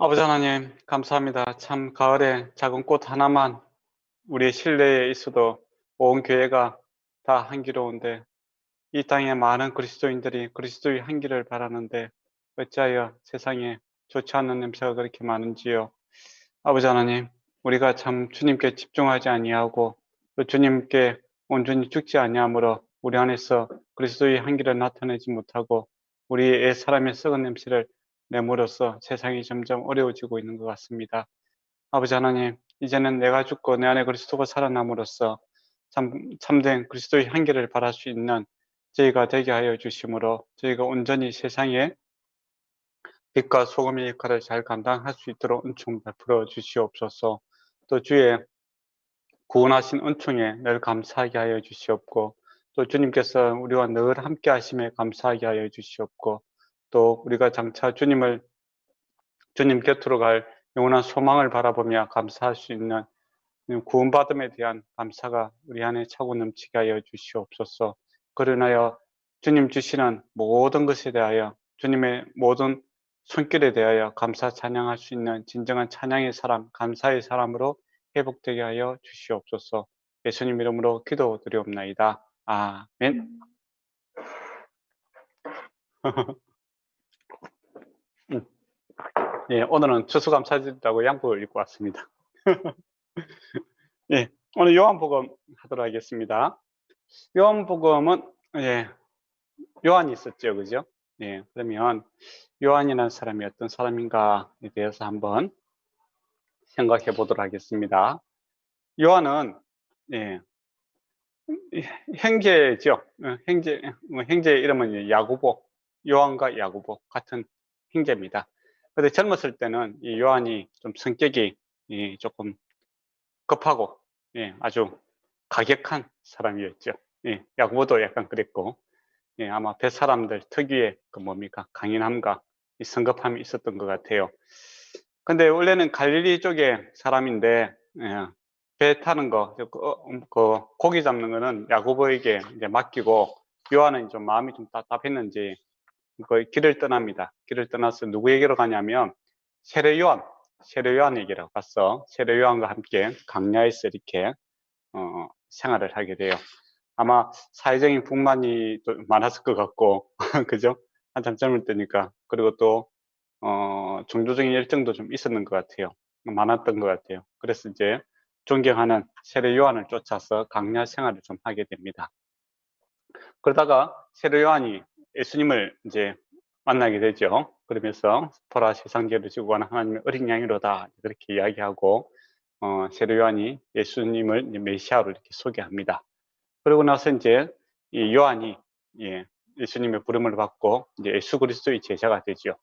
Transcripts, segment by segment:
아버지 하나님, 감사합니다. 참, 가을에 작은 꽃 하나만 우리 실내에 있어도 온 교회가 다 향기로운데, 이 땅에 많은 그리스도인들이 그리스도의 향기를 바라는데, 어찌하여 세상에 좋지 않은 냄새가 그렇게 많은지요. 아버지 하나님, 우리가 참 주님께 집중하지 아니하고, 또 주님께 온전히 죽지 아니하므로 우리 안에서 그리스도의 향기를 나타내지 못하고, 우리의 사람의 썩은 냄새를 내므로써 세상이 점점 어려워지고 있는 것 같습니다. 아버지 하나님, 이제는 내가 죽고 내 안에 그리스도가 살아남으로써 참된 그리스도의 향기를 발할 수 있는 저희가 되게 하여 주심으로 저희가 온전히 세상에 빛과 소금의 역할을 잘 감당할 수 있도록 은총 베풀어 주시옵소서. 또 주의 구원하신 은총에 늘 감사하게 하여 주시옵고, 또 주님께서 우리와 늘 함께 하심에 감사하게 하여 주시옵고, 또 우리가 장차 주님 곁으로 갈 영원한 소망을 바라보며 감사할 수 있는 구원받음에 대한 감사가 우리 안에 차고 넘치게 하여 주시옵소서. 그러나여 주님 주시는 모든 것에 대하여, 주님의 모든 손길에 대하여 감사 찬양할 수 있는 진정한 찬양의 사람, 감사의 사람으로 회복되게 하여 주시옵소서. 예수님 이름으로 기도드리옵나이다. 아멘. 예, 오늘은 추수감사절이라고 양복을 입고 왔습니다. 예, 오늘 요한복음 하도록 하겠습니다. 요한복음은 요한이 있었죠, 그죠? 예, 그러면 요한이라는 사람이 어떤 사람인가에 대해서 한번 생각해 보도록 하겠습니다. 요한은 예, 형제죠. 형제 이름은 야고보, 요한과 야고보 같은 형제입니다. 근데 젊었을 때는 이 요한이 좀 성격이 조금 급하고 아주 가격한 사람이었죠. 야고보도 약간 그랬고, 아마 뱃사람들 특유의 그 뭡니까 강인함과 이 성급함이 있었던 것 같아요. 근데 원래는 갈릴리 쪽의 사람인데 배 타는 거, 그 고기 잡는 거는 야고보에게 이제 맡기고, 요한은 좀 마음이 좀 답답했는지 그 길을 떠납니다. 길을 떠나서 누구에게로 가냐면 세례 요한에게로 가서 세례 요한과 함께 강야에서 이렇게 생활을 하게 돼요. 아마 사회적인 불만이 또 많았을 것 같고 그죠? 한참 젊을 때니까. 그리고 또 종교적인 열정도 좀 있었는 것 같아요. 많았던 것 같아요. 그래서 이제 존경하는 세례 요한을 쫓아서 강야 생활을 좀 하게 됩니다. 그러다가 세례 요한이 예수님을 이제 만나게 되죠. 그러면서 보라, 세상죄를 지고 가는 하나님의 어린 양이로다, 그렇게 이야기하고 세례 요한이 예수님을 메시아로 이렇게 소개합니다. 그러고 나서 이제 이 요한이 예수님의 부름을 받고 이제 예수 그리스도의 제자가 되죠.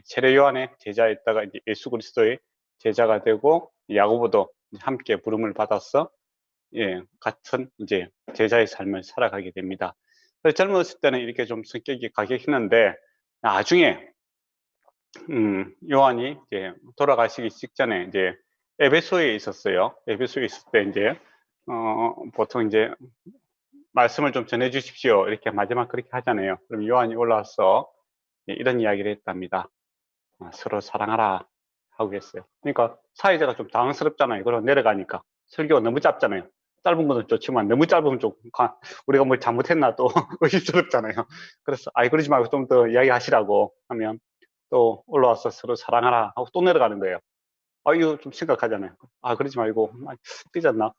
세례 요한의 제자였다가 이제 예수 그리스도의 제자가 되고, 야고보도 함께 부름을 받아서 같은 이제 제자의 삶을 살아가게 됩니다. 그래서 젊었을 때는 이렇게 좀 성격이 가격했는데, 나중에 요한이 이제 돌아가시기 직전에 이제 에베소에 있었어요. 에베소에 있을 때 이제 보통 이제 말씀을 좀 전해 주십시오, 이렇게 마지막 그렇게 하잖아요. 그럼 요한이 올라와서 이런 이야기를 했답니다. 서로 사랑하라 하고 했어요. 그러니까 사회자가 좀 당황스럽잖아요. 그러고 내려가니까 설교가 너무 짧잖아요. 짧은 것은 좋지만 너무 짧으면 좀 우리가 뭘 잘못했나 또 의심스럽잖아요. 그래서 그러지 말고 좀 더 이야기하시라고 하면 또 올라와서 서로 사랑하라 하고 또 내려가는 거예요. 이거 좀 심각하잖아요. 그러지 말고 삐졌나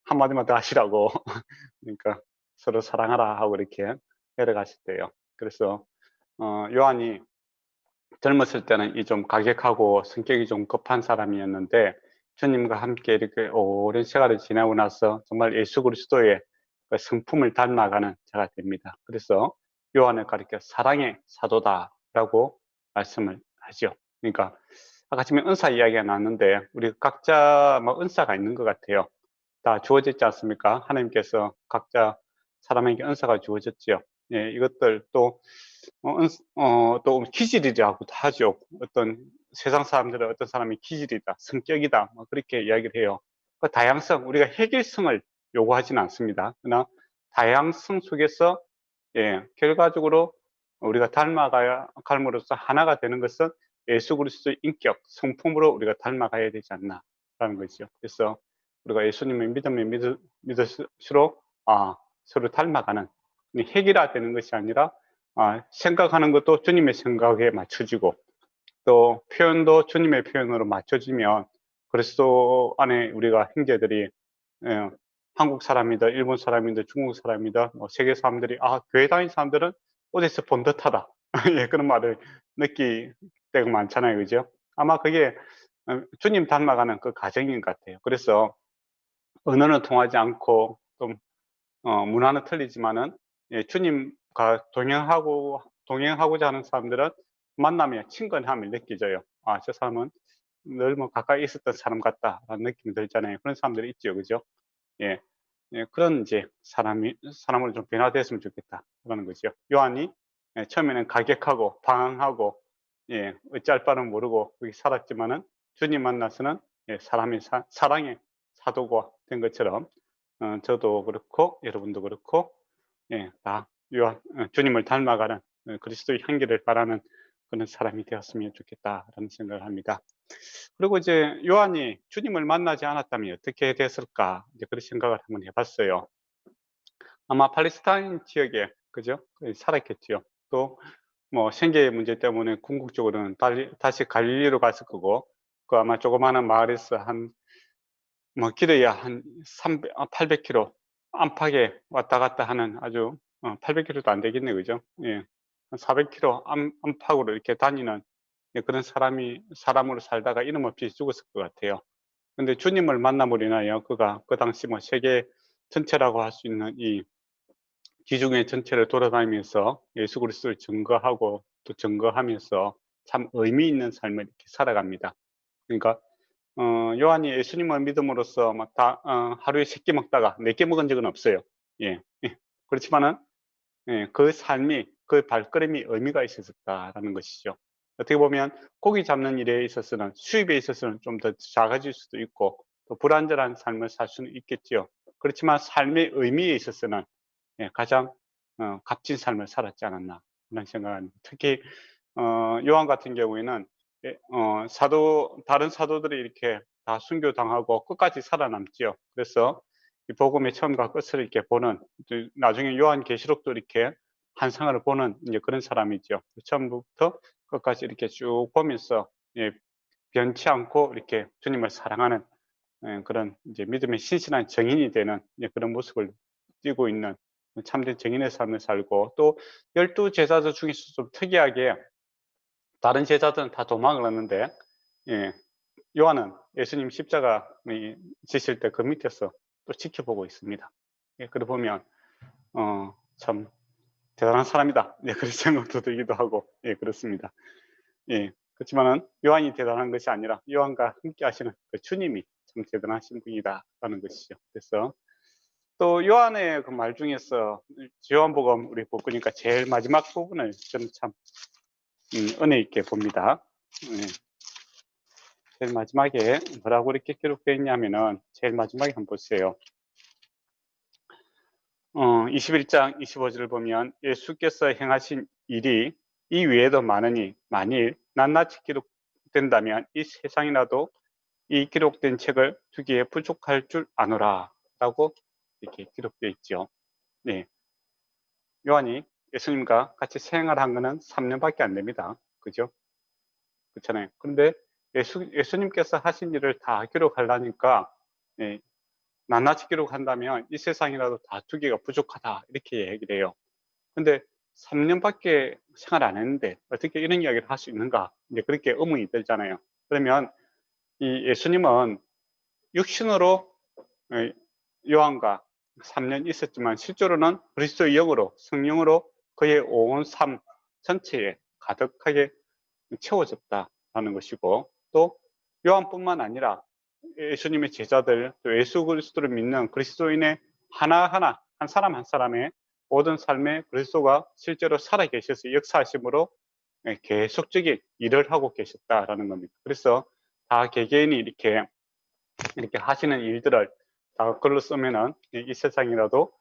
한마디만 더 하시라고. 그러니까 서로 사랑하라 하고 이렇게 내려가실 때요. 그래서 요한이 젊었을 때는 이 좀 가격하고 성격이 좀 급한 사람이었는데, 주님과 함께 이렇게 오랜 시간을 지나고 나서 정말 예수 그리스도의 그 성품을 닮아가는 자가 됩니다. 그래서 요한을 가리켜 사랑의 사도다라고 말씀을 하죠. 그러니까 아까 전에 은사 이야기가 나왔는데, 우리 각자 뭐 은사가 있는 것 같아요. 다 주어졌지 않습니까? 하나님께서 각자 사람에게 은사가 주어졌지요. 이것들 또 기질이라고도 하죠. 어떤 세상 사람들은 어떤 사람이 기질이다, 성격이다, 뭐 그렇게 이야기를 해요. 그 다양성, 우리가 획일성을 요구하지는 않습니다. 그러나 다양성 속에서 결과적으로 우리가 닮아가야 갈므로써 하나가 되는 것은 예수 그리스도의 인격, 성품으로 우리가 닮아가야 되지 않나라는 거죠. 그래서 우리가 예수님의 믿음을 믿을수록 서로 닮아가는, 획일화되는 것이 아니라 생각하는 것도 주님의 생각에 맞춰지고 또 표현도 주님의 표현으로 맞춰지면 그리스도 안에 우리가 형제들이 한국 사람이다, 일본 사람이다, 중국 사람이다, 세계 사람들이 교회 다니는 사람들은 어디서 본 듯하다 예, 그런 말을 느낄 때가 많잖아요, 그죠? 아마 그게 주님 닮아가는 그 과정인 것 같아요. 그래서 언어는 통하지 않고 좀 문화는 틀리지만은 주님과 동행하고자 하는 사람들은 만나면 친근함을 느끼져요. 저 사람은 늘 뭐 가까이 있었던 사람 같다라는 느낌이 들잖아요. 그런 사람들이 있죠, 그죠? 예, 그런 이제 사람으로 좀 변화됐으면 좋겠다 그러는 거죠. 요한이 처음에는 가격하고 방황하고 어찌할 바는 모르고 거기 살았지만은 주님 만나서는 사랑의 사도가 된 것처럼 저도 그렇고 여러분도 그렇고 다 주님을 닮아가는 그리스도의 향기를 바라는 그런 사람이 되었으면 좋겠다라는 생각을 합니다. 그리고 이제 요한이 주님을 만나지 않았다면 어떻게 됐을까 이제 그런 생각을 한번 해봤어요. 아마 팔레스타인 지역에 그죠? 살았겠지요. 또 뭐 생계 문제 때문에 궁극적으로는 다시 갈릴리로 갔을 거고, 그 아마 조그마한 마을에서 뭐 길어야 한 800km 안팎에 왔다 갔다 하는 아주 800km도 안 되겠네, 그죠? 예, 한 400km 안팎으로 이렇게 다니는 그런 사람으로 살다가 이름 없이 죽었을 것 같아요. 근데 주님을 만남으로 인하여 그가 그 당시 뭐 세계 전체라고 할 수 있는 이 지중해 전체를 돌아다니면서 예수 그리스도를 증거하고 또 증거하면서 참 의미 있는 삶을 이렇게 살아갑니다. 그러니까 요한이 예수님을 믿음으로써 하루에 3끼 먹다가 4끼 먹은 적은 없어요. 예. 그렇지만은 그 삶이, 그 발걸음이 의미가 있었다라는 것이죠. 어떻게 보면 고기 잡는 일에 있어서는, 수입에 있어서는 좀 더 작아질 수도 있고 또 불안전한 삶을 살 수는 있겠지요. 그렇지만 삶의 의미에 있어서는 가장 값진 삶을 살았지 않았나 그런 생각을, 특히 요한 같은 경우에는 다른 사도들이 이렇게 다 순교당하고 끝까지 살아남지요. 그래서 이 복음의 처음과 끝을 이렇게 보는, 나중에 요한계시록도 이렇게 환상을 보는 이제 그런 사람이죠. 처음부터 끝까지 이렇게 쭉 보면서 변치 않고 이렇게 주님을 사랑하는 그런 이제 믿음의 신실한 증인이 되는 그런 모습을 띠고 있는 참된 증인의 삶을 살고, 또 12제자들 중에서 좀 특이하게 다른 제자들은 다 도망을 했는데 요한은 예수님 십자가 지실 때 그 밑에서 또 지켜보고 있습니다. 그러다 보면 참 대단한 사람이다 그런 생각도 들기도 하고 그렇습니다. 그렇지만은 요한이 대단한 것이 아니라 요한과 함께 하시는 그 주님이 참 대단하신 분이다라는 것이죠. 그래서 또 요한의 그 말 중에서 요한복음 우리 보니까 제일 마지막 부분을 저는 참 은혜 있게 봅니다. 제일 마지막에 뭐라고 이렇게 기록되어 있냐면은, 제일 마지막에 한번 보세요. 21장 25절을 보면 예수께서 행하신 일이 이 외에도 많으니 만일 낱낱이 기록된다면 이 세상이라도 이 기록된 책을 주기에 부족할 줄 아노라 라고 이렇게 기록되어 있죠. 요한이 예수님과 같이 생활한 거는 3년밖에 안 됩니다. 그죠? 그렇잖아요. 그런데 예수님께서 하신 일을 다 기록하려니까 낱낱이 기록한다면 이 세상이라도 다 주기가 부족하다 이렇게 얘기를 해요. 근데 3년밖에 생활 안 했는데 어떻게 이런 이야기를 할 수 있는가, 이제 그렇게 의문이 들잖아요. 그러면 이 예수님은 육신으로 요한과 3년 있었지만 실제로는 그리스도의 영으로, 성령으로 그의 온 삶 전체에 가득하게 채워졌다라는 것이고, 또 요한뿐만 아니라 예수님의 제자들, 또 예수 그리스도를 믿는 그리스도인의 하나하나 한 사람 한 사람의 모든 삶에 그리스도가 실제로 살아계셔서 역사하심으로 계속적인 일을 하고 계셨다라는 겁니다. 그래서 다 개개인이 이렇게 하시는 일들을 다 글로 쓰면은 이 세상이라도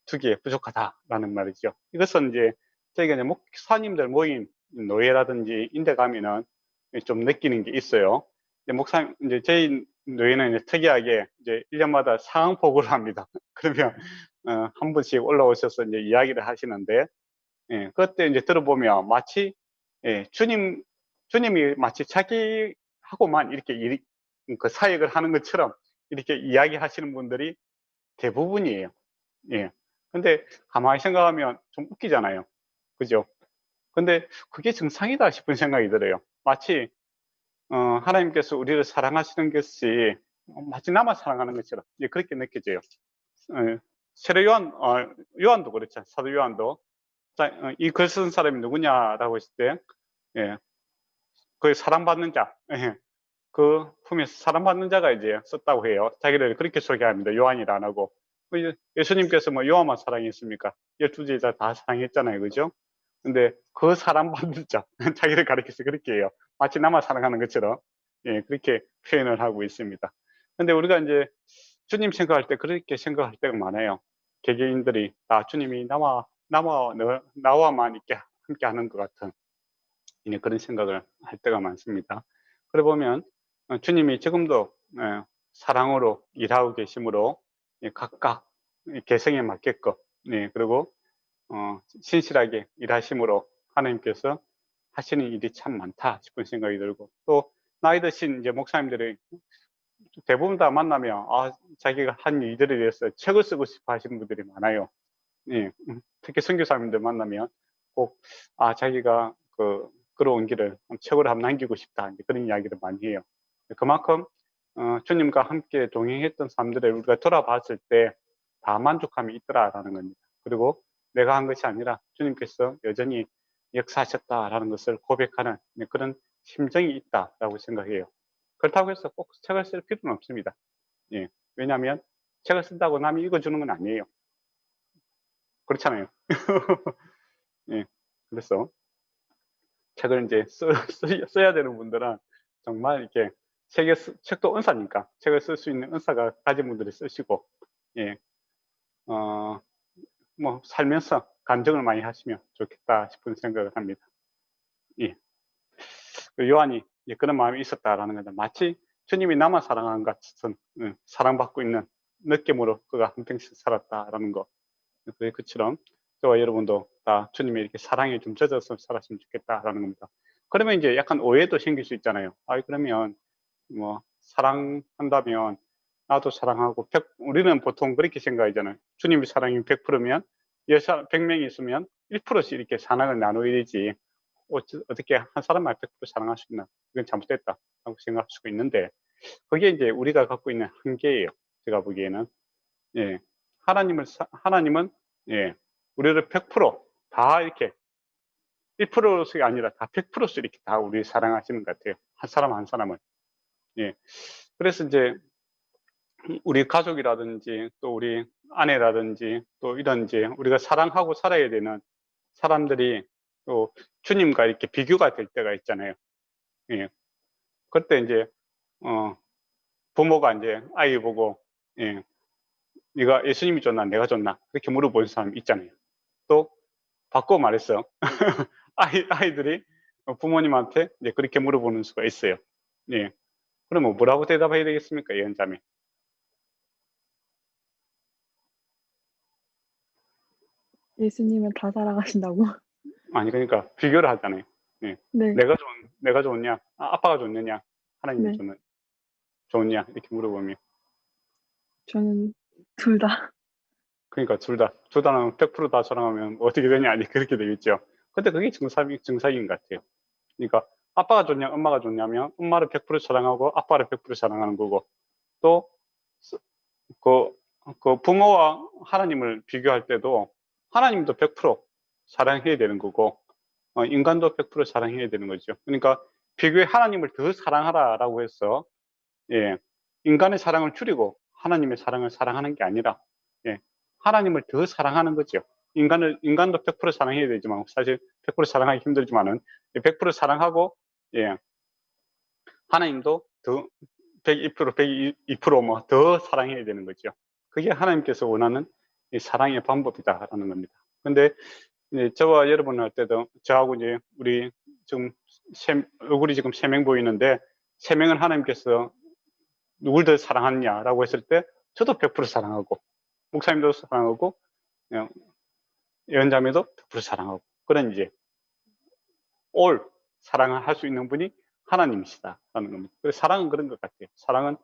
투기에 부족하다라는 말이죠. 이것은 이제 저희가 이제 목사님들 모임 노예라든지 인데 가면은 좀 느끼는 게 있어요. 목사님, 이제 저희 노예는 이제 특이하게 이제 1년마다 상황폭으로 합니다. 그러면 한 분씩 올라오셔서 이제 이야기를 하시는데, 예, 그때 이제 들어보면 마치, 예, 주님이 마치 자기하고만 이렇게 그 사역을 하는 것처럼 이렇게 이야기하시는 분들이 대부분이에요. 예. 근데 가만히 생각하면 좀 웃기잖아요. 그죠? 근데 그게 정상이다 싶은 생각이 들어요. 마치, 하나님께서 우리를 사랑하시는 것이 마치 나만 사랑하는 것처럼, 예, 그렇게 느껴져요. 세례 요한도 그렇죠. 사도 요한도. 이 글 쓴 사람이 누구냐라고 했을 때, 예, 그 사랑받는 자, 예, 그 품에서 사랑받는 자가 이제 썼다고 해요. 자기를 그렇게 소개합니다. 요한이라 안 하고. 예수님께서 뭐 요한만 사랑했습니까? 12제자 다 사랑했잖아요. 그죠? 근데 그 사랑받는 자, 자기를 가리켜서 그렇게 해요. 마치 나만 사랑하는 것처럼. 예, 그렇게 표현을 하고 있습니다. 근데 우리가 이제 주님 생각할 때 그렇게 생각할 때가 많아요. 개개인들이 다 주님이 나와만 이렇게 함께 하는 것 같은 그런 생각을 할 때가 많습니다. 그래 보면 주님이 지금도 사랑으로 일하고 계시므로 각각 개성에 맞게끔, 그리고 신실하게 일하심으로 하나님께서 하시는 일이 참 많다 싶은 생각이 들고, 또 나이 드신 이제 목사님들이 대부분 다 만나면 자기가 한 일들에 대해서 책을 쓰고 싶어 하시는 분들이 많아요. 예, 특히 선교사님들 만나면 꼭 자기가 걸어온 길을 책으로 한번 남기고 싶다, 그런 이야기를 많이 해요. 그만큼 주님과 함께 동행했던 사람들을 우리가 돌아봤을 때 다 만족함이 있더라라는 겁니다. 그리고 내가 한 것이 아니라 주님께서 여전히 역사하셨다라는 것을 고백하는 그런 심정이 있다라고 생각해요. 그렇다고 해서 꼭 책을 쓸 필요는 없습니다. 예, 왜냐하면 책을 쓴다고 남이 읽어주는 건 아니에요. 그렇잖아요. 예, 그래서 책을 이제 써야 되는 분들은 정말 이렇게 책도 은사니까 책을 쓸 수 있는 은사가 가진 분들이 쓰시고, 예, 뭐 살면서 간증을 많이 하시면 좋겠다 싶은 생각을 합니다. 예. 요한이 그런 마음이 있었다라는 것은 마치 주님이 나만 사랑하는 것 같은 사랑받고 있는 느낌으로 그가 한평생 살았다라는 거. 그처럼 저와 여러분도 다 주님의 이렇게 사랑에 좀 젖어서 살았으면 좋겠다라는 겁니다. 그러면 이제 약간 오해도 생길 수 있잖아요. 그러면 뭐 사랑한다면 나도 사랑하고, 우리는 보통 그렇게 생각하잖아요. 주님의 사랑이 100%면 100명이 있으면 1%씩 이렇게 사랑을 나눠야 되지, 어떻게 한 사람만 100% 사랑할 수 있나? 이건 잘못됐다 라고 생각할 수가 있는데, 그게 이제 우리가 갖고 있는 한계예요. 제가 보기에는. 예. 하나님은, 예, 우리를 100%다 이렇게 1%씩 아니라 다 100%씩 이렇게 다 우리 사랑하시는 것 같아요. 한 사람 한 사람을. 예. 그래서 이제 우리 가족이라든지 또 우리 아내라든지 또 이런 이제 우리가 사랑하고 살아야 되는 사람들이 또 주님과 이렇게 비교가 될 때가 있잖아요. 예. 그때 이제 부모가 이제 아이 보고, 예, 네가 예수님이 좋나 내가 좋나 그렇게 물어보는 사람이 있잖아요. 또 바꿔 말했어. 아이들이 부모님한테 이제 그렇게 물어보는 수가 있어요. 예. 그러면 뭐라고 대답해야 되겠습니까, 예언자매? 예수님을 다 사랑하신다고? 아니, 그러니까 비교를 하잖아요. 예. 네. 내가 좋냐, 아빠가 좋느냐, 하나님이 네. 좋냐 이렇게 물어보면, 저는 둘 다. 그러니까 둘 다는 100%다 사랑하면 어떻게 되냐, 아니 그렇게 되겠죠. 근데 그게 정상인 것 같아요. 그러니까 아빠가 좋냐, 엄마가 좋냐면 엄마를 100% 사랑하고 아빠를 100% 사랑하는 거고, 또 그 부모와 하나님을 비교할 때도 하나님도 100% 사랑해야 되는 거고, 인간도 100% 사랑해야 되는 거죠. 그러니까 비교에 하나님을 더 사랑하라라고 해서, 예, 인간의 사랑을 줄이고 하나님의 사랑을 사랑하는 게 아니라, 예, 하나님을 더 사랑하는 거죠. 인간도 100% 사랑해야 되지만 사실 100% 사랑하기 힘들지만은 100% 사랑하고, 예, 하나님도 더 102%, 102%뭐 더 사랑해야 되는 거죠. 그게 하나님께서 원하는 이 사랑의 방법이다라는 겁니다. 근데 이제 저와 여러분 할 때도 저하고 이제 우리 지금 얼굴이 지금 3명 보이는데 3명은 하나님께서 누굴 더 사랑하느냐라고 했을 때 저도 100% 사랑하고 목사님도 사랑하고 예언자매도 100% 사랑하고 그런 이제 올 사랑을 할 수 있는 분이 하나님이시다라는 겁니다. 그래서 사랑은 그런 것 같아요. 사랑은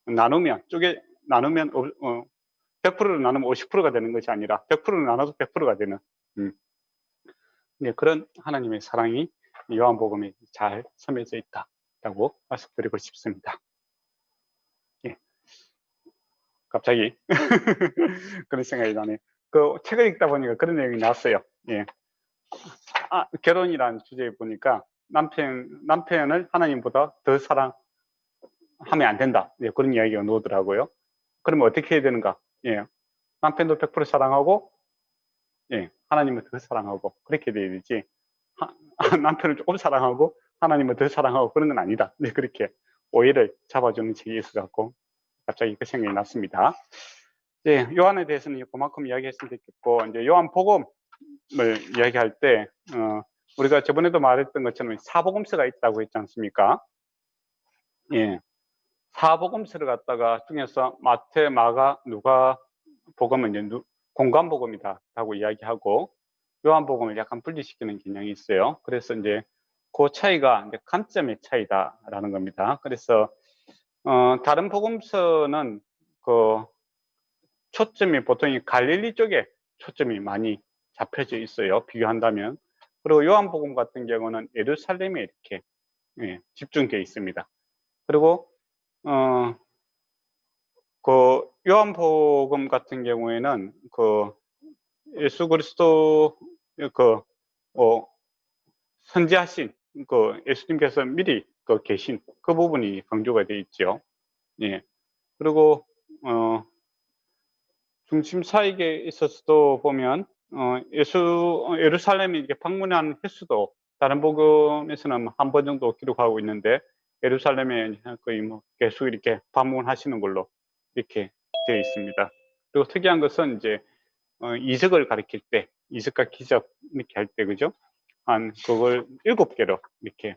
나누면 100%를 나누면 50%가 되는 것이 아니라 100%를 나눠도 100%가 되는 그런 하나님의 사랑이 요한복음에 잘 섬겨져 있다라고 말씀드리고 싶습니다. 예. 갑자기 그런 생각이 나네요. 그 책을 읽다 보니까 그런 내용이 나왔어요. 예. 결혼이라는 주제에 보니까 남편을 하나님보다 더 사랑하면 안 된다. 예, 그런 이야기가 나오더라고요. 그러면 어떻게 해야 되는가? 예. 남편도 100% 사랑하고, 예, 하나님을 더 사랑하고, 그렇게 돼야 되지. 남편을 조금 사랑하고, 하나님을 더 사랑하고, 그런 건 아니다. 네, 그렇게 오해를 잡아주는 책이 있어갖고, 갑자기 그 생각이 났습니다. 예, 요한에 대해서는 그만큼 이야기했으면 좋겠고, 이제 요한복음을 이야기할 때, 우리가 저번에도 말했던 것처럼 사복음서가 있다고 했지 않습니까? 예. 사복음서를 갖다가 중에서 마태, 마가, 누가 복음은 이제 공관복음이다라고 이야기하고 요한복음을 약간 분리시키는 경향이 있어요. 그래서 이제 그 차이가 이제 관점의 차이다라는 겁니다. 그래서 다른 복음서는 그 초점이 보통 갈릴리 쪽에 초점이 많이 잡혀져 있어요. 비교한다면. 그리고 요한복음 같은 경우는 예루살렘에 이렇게 집중되어 있습니다. 그리고 그 요한복음 같은 경우에는 그 예수 그리스도 선지하신 예수님께서 미리 계신 그 부분이 강조가 되어 있죠. 예. 그리고 중심사역에 있어서도 보면 예루살렘에 이렇게 방문한 횟수도 다른 복음에서는 한 번 정도 기록하고 있는데 예루살렘에 거의 계속 이렇게 방문하시는 걸로 이렇게 되어 있습니다. 그리고 특이한 것은 이제 이적을 가리킬 때 이적과 기적 이렇게 할 때 그죠? 그걸 7개로 이렇게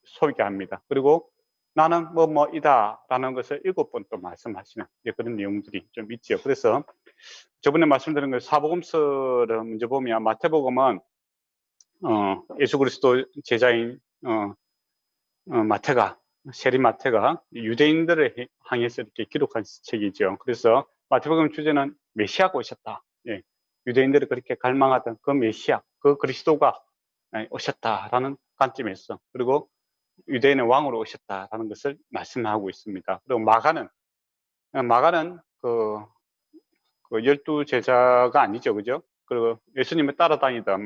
소개합니다. 그리고 나는 뭐이다라는 것을 7번 또 말씀하시는 그런 내용들이 좀 있죠. 그래서 저번에 말씀드린 그 사복음서를 먼저 보면 마태복음은 예수 그리스도 제자인 세리 마태가 유대인들을 향해서 이렇게 기록한 책이죠. 그래서 마태복음 주제는 메시아가 오셨다. 예, 유대인들이 그렇게 갈망하던 그 메시아, 그 그리스도가 오셨다라는 관점에서 그리고 유대인의 왕으로 오셨다라는 것을 말씀하고 있습니다. 그리고 마가는 그 12 제자가 아니죠. 그죠? 그리고 예수님을 따라다니던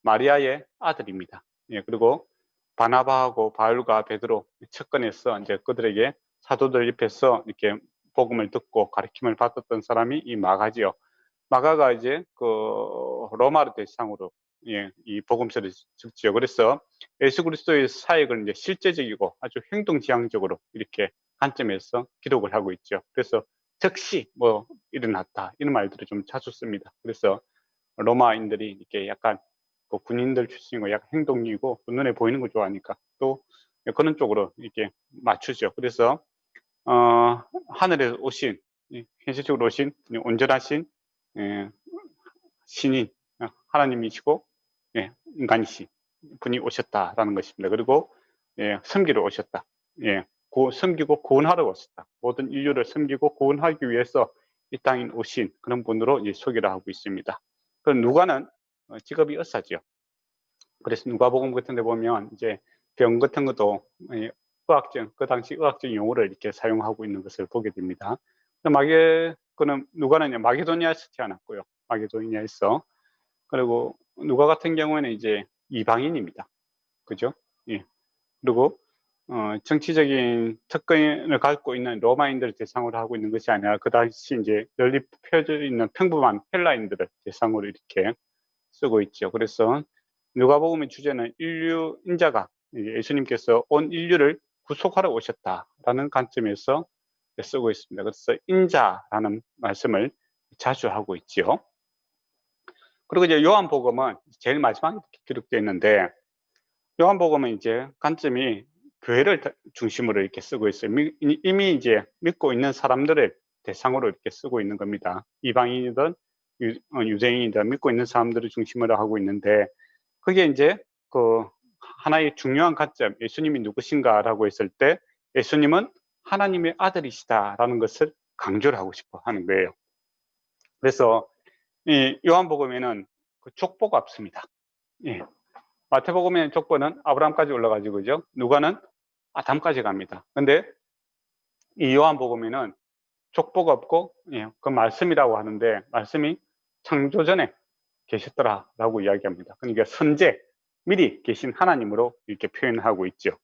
마리아의 아들입니다. 예, 그리고 바나바하고 바울과 베드로 측근에서 이제 그들에게 사도들 옆에서 이렇게 복음을 듣고 가르침을 받았던 사람이 이 마가지요. 마가가 이제 로마를 대상으로 이 복음서를 적지요. 그래서 예수 그리스도의 사역을 이제 실제적이고 아주 행동지향적으로 이렇게 관점에서 기록을 하고 있죠. 그래서 즉시 일어났다 이런 말들을 좀 자주 씁니다. 그래서 로마인들이 이렇게 약간 군인들 출신이고 약간 행동이고 눈에 보이는 걸 좋아하니까 또 그런 쪽으로 이렇게 맞추죠. 그래서 하늘에서 오신 현실적으로 오신 온전하신 신인 하나님이시고 인간이신 분이 오셨다라는 것입니다. 그리고 섬기러 오셨다. 섬기고 구원하러 오셨다. 모든 인류를 섬기고 구원하기 위해서 이 땅에 오신 그런 분으로 소개를 하고 있습니다. 그럼 누가는 직업이 의사죠. 그래서 누가복음 같은 데 보면 이제 병 같은 것도 그 당시 의학적 용어를 이렇게 사용하고 있는 것을 보게 됩니다. 누가는 마게도니아에서 태어났고요. 마게도니아에서. 그리고 누가 같은 경우에는 이제 이방인입니다. 그죠? 예. 그리고 정치적인 특권을 갖고 있는 로마인들을 대상으로 하고 있는 것이 아니라 그 당시 이제 널리 펴져 있는 평범한 헬라인들을 대상으로 이렇게 쓰고 있죠. 그래서 누가복음의 주제는 인자가 예수님께서 온 인류를 구속하러 오셨다라는 관점에서 쓰고 있습니다. 그래서 인자라는 말씀을 자주 하고 있지요. 그리고 이제 요한복음은 제일 마지막에 기록되어 있는데 요한복음은 이제 관점이 교회를 중심으로 이렇게 쓰고 있어요. 이미 이제 믿고 있는 사람들을 대상으로 이렇게 쓰고 있는 겁니다. 이방인이든 유대인이든 믿고 있는 사람들을 중심으로 하고 있는데, 그게 이제 그 하나의 중요한 관점, 예수님이 누구신가라고 했을 때 예수님은 하나님의 아들이시다라는 것을 강조를 하고 싶어 하는 거예요. 그래서 이 요한복음에는 그 족보가 없습니다. 예. 마태복음의 족보는 아브라함까지 올라가지고, 그죠? 누가는 아담까지 갑니다. 근데 이 요한복음에는 족보가 없고, 예, 그 말씀이라고 하는데, 말씀이 창조 전에 계셨더라라고 이야기합니다. 그러니까 선제, 미리 계신 하나님으로 이렇게 표현하고 있죠.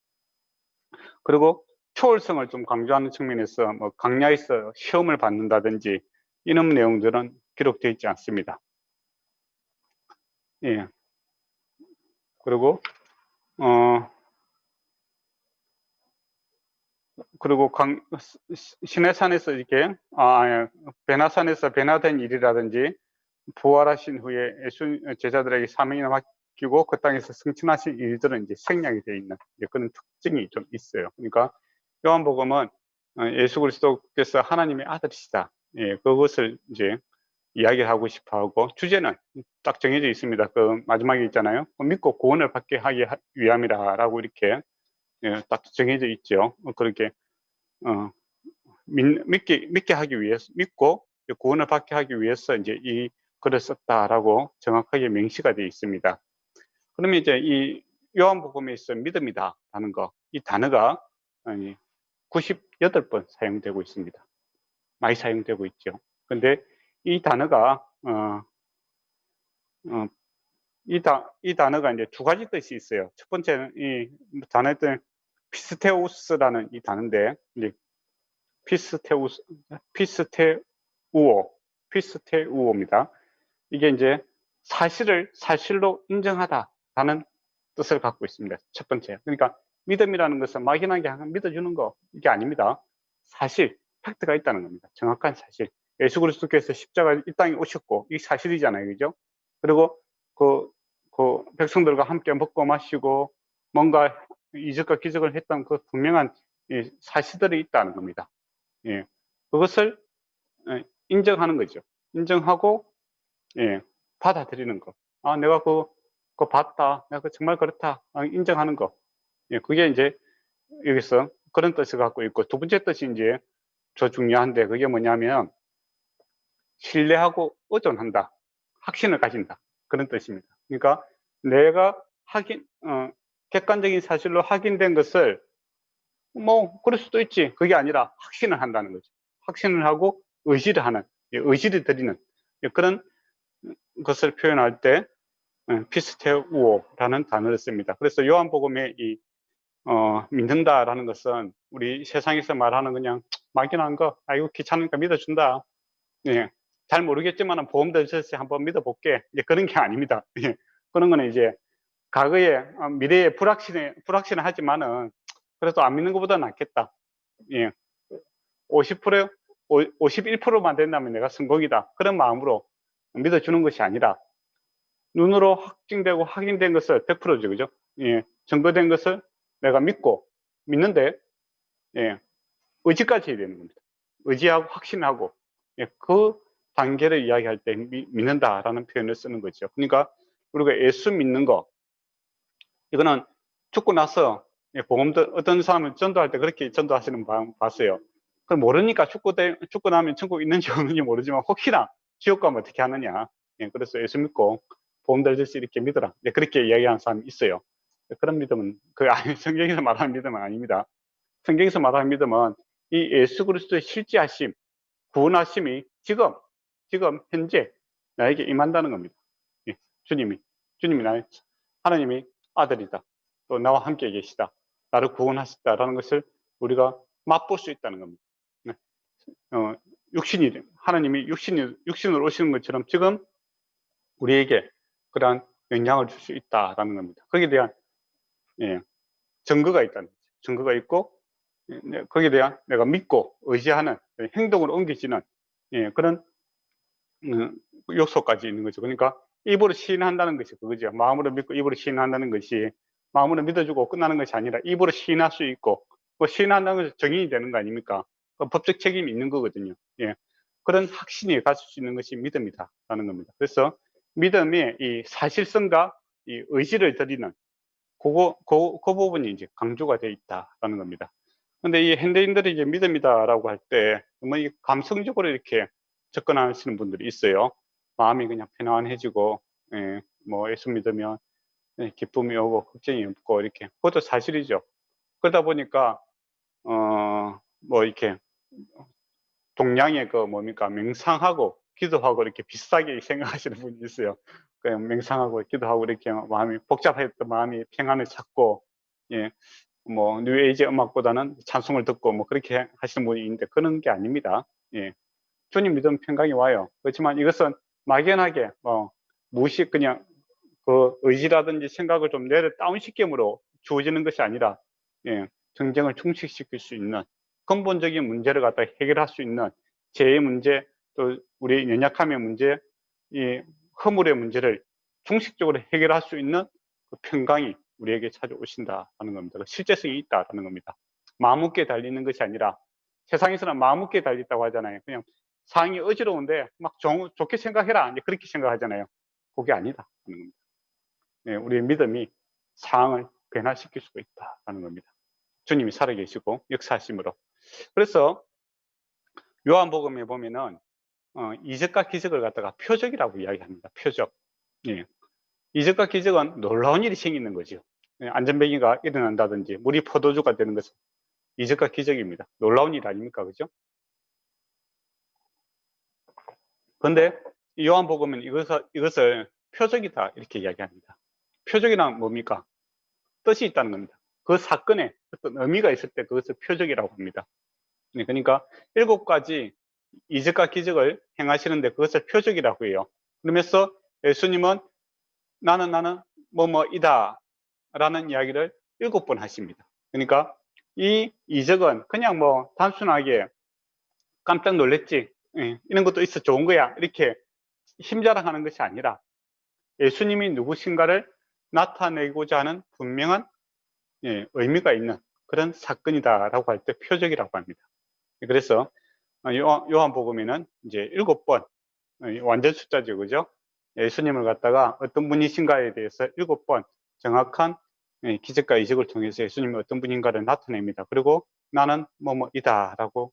그리고 초월성을 좀 강조하는 측면에서 뭐 강야에서 시험을 받는다든지 이런 내용들은 기록되어 있지 않습니다. 예. 그리고 그리고 시내산에서 이렇게 베나산에서 변화된 일이라든지 부활하신 후에 제자들에게 사명을 맡기고 그 땅에서 승천하신 일들은 이제 생략이 되어 있는 그런 특징이 좀 있어요. 그러니까 요한복음은 예수 그리스도께서 하나님의 아들이시다. 예, 그것을 이제 이야기하고 싶어하고, 주제는 딱 정해져 있습니다. 그 마지막에 있잖아요. 믿고 구원을 받게 하기 위함이라라고 이렇게 딱 정해져 있죠. 그렇게 믿게 하기 위해서, 믿고 구원을 받게 하기 위해서 이제 이 글을 썼다라고 정확하게 명시가 되어 있습니다. 그러면 이제 이 요한복음에 있어 믿음이다라는 거, 이 단어가 98번 사용되고 있습니다. 많이 사용되고 있죠. 근데 이 단어가 이 단어가 이제 두 가지 뜻이 있어요. 첫 번째는 이 단어의 피스테우스라는 이 단어인데, 이제 피스테우오입니다. 이게 이제 사실을 사실로 인정하다라는 뜻을 갖고 있습니다. 첫 번째. 그러니까 믿음이라는 것은 막연하게 믿어주는 거, 이게 아닙니다. 사실, 팩트가 있다는 겁니다. 정확한 사실. 예수 그리스도께서 십자가 이 땅에 오셨고, 이 사실이잖아요. 그죠? 그리고 그 백성들과 함께 먹고 마시고 뭔가 이적과 기적을 했던 그 분명한 사실들이 있다는 겁니다. 예. 그것을 인정하는 거죠. 인정하고, 예, 받아들이는 거. 아, 내가 그거 봤다. 내가 정말 그렇다. 인정하는 거. 예, 그게 이제 여기서 그런 뜻을 갖고 있고, 두 번째 뜻이 이제 더 중요한데, 그게 뭐냐면 신뢰하고 의존한다. 확신을 가진다. 그런 뜻입니다. 그러니까 내가 객관적인 사실로 확인된 것을 뭐 그럴 수도 있지. 그게 아니라 확신을 한다는 거죠. 확신을 하고 의지를 하는, 의지를 드리는 그런 것을 표현할 때 피스테우오라는 단어를 씁니다. 그래서 요한복음에 이 믿는다라는 것은 우리 세상에서 말하는 그냥 막연한 거, 이거 귀찮으니까 믿어준다. 예, 잘 모르겠지만 보험 들으셔서 한번 믿어볼게. 이제 그런 게 아닙니다. 예, 그런 거는 이제 과거에 미래에 불확신을 하지만은 그래도 안 믿는 것보다 낫겠다. 예, 50%, 51%만 된다면 내가 성공이다. 그런 마음으로 믿어주는 것이 아니라 눈으로 확증되고 확인된 것을 100%죠, 그죠? 예, 증거된 것을 내가 믿는데, 예, 의지까지 해야 되는 겁니다. 의지하고 확신하고, 예, 그 단계를 이야기할 때 믿는다라는 표현을 쓰는 거죠. 그러니까 우리가 예수 믿는 거, 이거는 죽고 나서 어떤 사람은 전도할 때 그렇게 전도하시는 분 봤어요. 그걸 모르니까 죽고 나면 천국 있는지 없는지 모르지만 혹시나 지옥 가면 어떻게 하느냐. 예, 그래서 예수 믿고 보험 들듯이 이렇게 믿어라. 예, 그렇게 이야기하는 사람이 있어요. 그런 믿음은 성경에서 말하는 믿음은 아닙니다. 성경에서 말하는 믿음은 이 예수 그리스도의 실제하심, 구원하심이 지금 현재 나에게 임한다는 겁니다. 예, 주님이 하나님이 아들이다. 또 나와 함께 계시다. 나를 구원하셨다라는 것을 우리가 맛볼 수 있다는 겁니다. 네. 하나님이 육신으로 오시는 것처럼 지금 우리에게 그러한 영향을 줄 수 있다라는 겁니다. 거기에 대한 증거가 있다는 거죠. 증거가 있고 거기에 대한 내가 믿고 의지하는 행동으로 옮겨지는 그런 요소까지 있는 거죠. 그러니까 입으로 시인한다는 것이 그거죠. 마음으로 믿고 입으로 시인한다는 것이 마음으로 믿어주고 끝나는 것이 아니라 입으로 시인할 수 있고, 뭐 시인한다는 것은 정인이 되는 거 아닙니까? 법적 책임이 있는 거거든요. 예. 그런 확신이 가질 수 있는 것이 믿음이다라는 겁니다. 그래서 믿음의 이 사실성과 이 의지를 드리는 그 부분이 이제 강조가 되어 있다라는 겁니다. 근데 이 현대인들이 이제 믿음이다라고 할 때, 뭐 이 감성적으로 이렇게 접근하시는 분들이 있어요. 마음이 그냥 편안해지고, 예, 뭐 예수 믿으면 기쁨이 오고 걱정이 없고 이렇게. 그것도 사실이죠. 그러다 보니까 뭐 이렇게 동양의 그 뭡니까 명상하고 기도하고 이렇게 비슷하게 생각하시는 분이 있어요. 그냥 명상하고 기도하고 이렇게 마음이 복잡했던 마음이 평안을 찾고, 예, 뭐 뉴에이지 음악보다는 찬송을 듣고 뭐 그렇게 하시는 분이 있는데 그런 게 아닙니다. 예, 주님 믿으면 평강이 와요. 그렇지만 이것은 막연하게 무식 그냥 그 의지라든지 생각을 좀 내려 다운시킴으로 주어지는 것이 아니라, 예, 정쟁을 충식시킬 수 있는 근본적인 문제를 갖다 해결할 수 있는 죄의 문제, 또 우리 연약함의 문제, 이 허물의 문제를 중식적으로 해결할 수 있는 그 평강이 우리에게 찾아오신다는 겁니다. 실제성이 있다라는 겁니다. 마음먹기에 달리는 것이 아니라, 세상에서는 마음먹기에 달렸다고 하잖아요. 그냥 상황이 어지러운데 막 좋게 생각해라, 이제 그렇게 생각하잖아요. 그게 아니다 하는 겁니다. 네, 우리의 믿음이 상황을 변화시킬 수가 있다는 겁니다. 주님이 살아계시고 역사하심으로. 그래서 요한복음에 보면은 이적과 기적을 갖다가 표적이라고 이야기합니다. 표적. 예. 이적과 기적은 놀라운 일이 생기는 거죠. 예, 안전뱅이가 일어난다든지 물이 포도주가 되는 것은 이적과 기적입니다. 놀라운 일 아닙니까? 그죠? 그런데 요한복음은 이것을 표적이다 이렇게 이야기합니다. 표적이란 뭡니까? 뜻이 있다는 겁니다. 그 사건에 어떤 의미가 있을 때 그것을 표적이라고 합니다. 네, 그러니까 7가지 이적과 기적을 행하시는데 그것을 표적이라고 해요. 그러면서 예수님은 나는 뭐뭐이다 라는 이야기를 7번 하십니다. 그러니까 이 이적은 그냥 뭐 단순하게 깜짝 놀랬지, 이런 것도 있어 좋은 거야 이렇게 힘자랑하는 것이 아니라 예수님이 누구신가를 나타내고자 하는 분명한, 의미가 있는 그런 사건이다라고 할 때 표적이라고 합니다. 그래서 요한복음에는 이제 7번, 완전 숫자죠, 그죠? 예수님을 갖다가 어떤 분이신가에 대해서 7번 정확한 기적과 이적을 통해서 예수님이 어떤 분인가를 나타냅니다. 그리고 나는 뭐뭐이다라고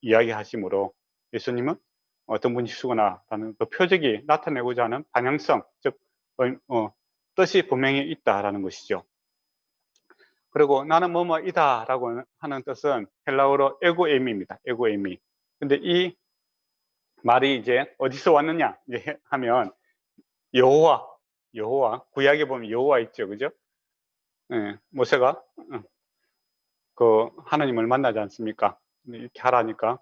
이야기하시므로 예수님은 어떤 분이시구나라는 그 표적이 나타내고자 하는 방향성, 즉 뜻이 분명히 있다라는 것이죠. 그리고 나는 뭐뭐이다 라고 하는 뜻은 헬라어로 에고에미입니다. 에고에미. 근데 이 말이 이제 어디서 왔느냐 이제 하면 여호와 구약에 보면 여호와 있죠, 그죠? 예, 모세가 그 하나님을 만나지 않습니까? 이렇게 하라니까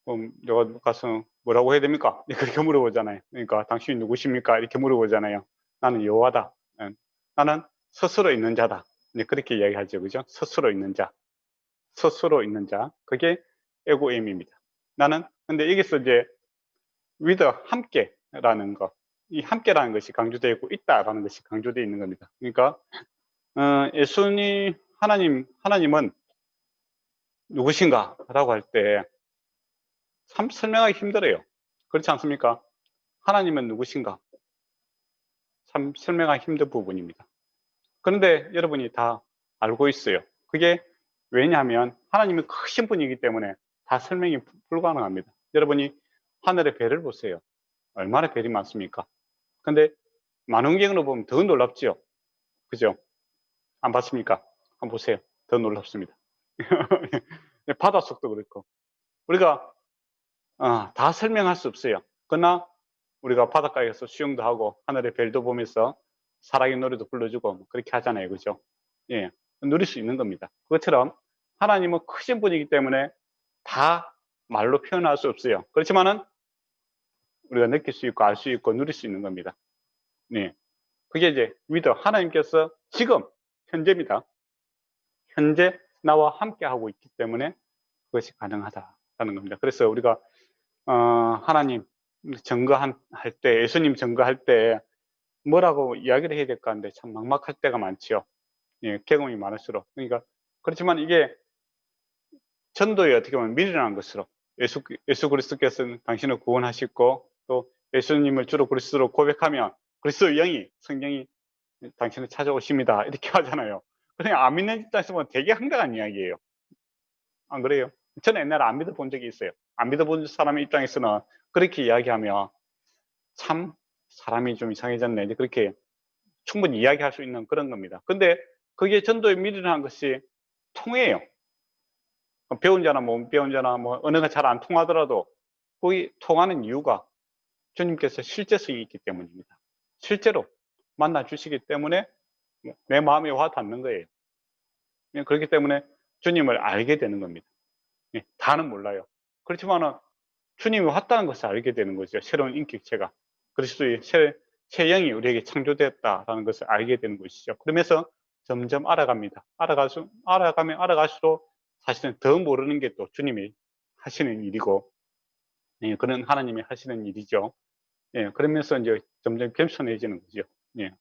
그럼 내가 가서 뭐라고 해야 됩니까? 그렇게 물어보잖아요. 그러니까 당신이 누구십니까? 이렇게 물어보잖아요. 나는 여호와다. 나는 스스로 있는 자다. 이제 그렇게 이야기하죠, 그죠? 스스로 있는 자. 스스로 있는 자, 그게 에고엠입니다. 나는 근데 여기서 이제 with 함께라는 거, 이 함께라는 것이 강조되고 있다라는 것이 강조되어 있는 겁니다. 그러니까 예수님 하나님은 누구신가라고 할 때 참 설명하기 힘들어요. 그렇지 않습니까? 하나님은 누구신가? 참 설명하기 힘든 부분입니다. 그런데 여러분이 다 알고 있어요. 그게 왜냐하면 하나님이 크신 분이기 때문에 다 설명이 불가능합니다. 여러분이 하늘의 별을 보세요. 얼마나 별이 많습니까? 근데 만원경으로 보면 더 놀랍죠? 그죠? 안 봤습니까? 한번 보세요. 더 놀랍습니다. 바닷속도 그렇고. 우리가 다 설명할 수 없어요. 그러나 우리가 바닷가에서 수영도 하고 하늘의 별도 보면서 사랑의 노래도 불러주고 뭐 그렇게 하잖아요. 그죠? 예, 누릴 수 있는 겁니다. 그것처럼 하나님은 크신 분이기 때문에 다 말로 표현할 수 없어요. 그렇지만은 우리가 느낄 수 있고 알 수 있고 누릴 수 있는 겁니다. 네, 그게 이제 위더 하나님께서 지금 현재입니다. 현재 나와 함께 하고 있기 때문에 그것이 가능하다는 겁니다. 그래서 우리가 하나님 증거할 때, 예수님 증거할 때 뭐라고 이야기를 해야 될까 하는데 참 막막할 때가 많죠. 예, 경험이 많을수록. 그러니까 그렇지만 이게 전도에 어떻게 보면 미련한 것으로 예수 그리스도께서는 당신을 구원하셨고 또 예수님을 주로 그리스도로 고백하면 그리스도의 영이 성령이 당신을 찾아오십니다 이렇게 하잖아요. 그냥 안 믿는 입장에서 보면 되게 황당한 이야기예요. 안 그래요? 저는 옛날에 안 믿어본 적이 있어요. 안 믿어본 사람의 입장에서는 그렇게 이야기하면 참 사람이 좀 이상해졌네 이제 그렇게 충분히 이야기할 수 있는 그런 겁니다. 근데 그게 전도에 미련한 것이 통해요. 배운 자나 못 배운 자나 뭐 언어가 잘 안 통하더라도 거기 통하는 이유가 주님께서 실제성이 있기 때문입니다. 실제로 만나 주시기 때문에 내 마음에 와 닿는 거예요. 그렇기 때문에 주님을 알게 되는 겁니다. 다는 몰라요. 그렇지만은 주님이 왔다는 것을 알게 되는 거죠. 새로운 인격체가 그리스도의 새 영이 우리에게 창조되었다라는 것을 알게 되는 것이죠. 그러면서 점점 알아갑니다. 알아가면 알아갈수록 사실은 더 모르는 게 또 주님이 하시는 일이고, 예, 그런 하나님이 하시는 일이죠. 예, 그러면서 이제 점점 겸손해지는 거죠. 예.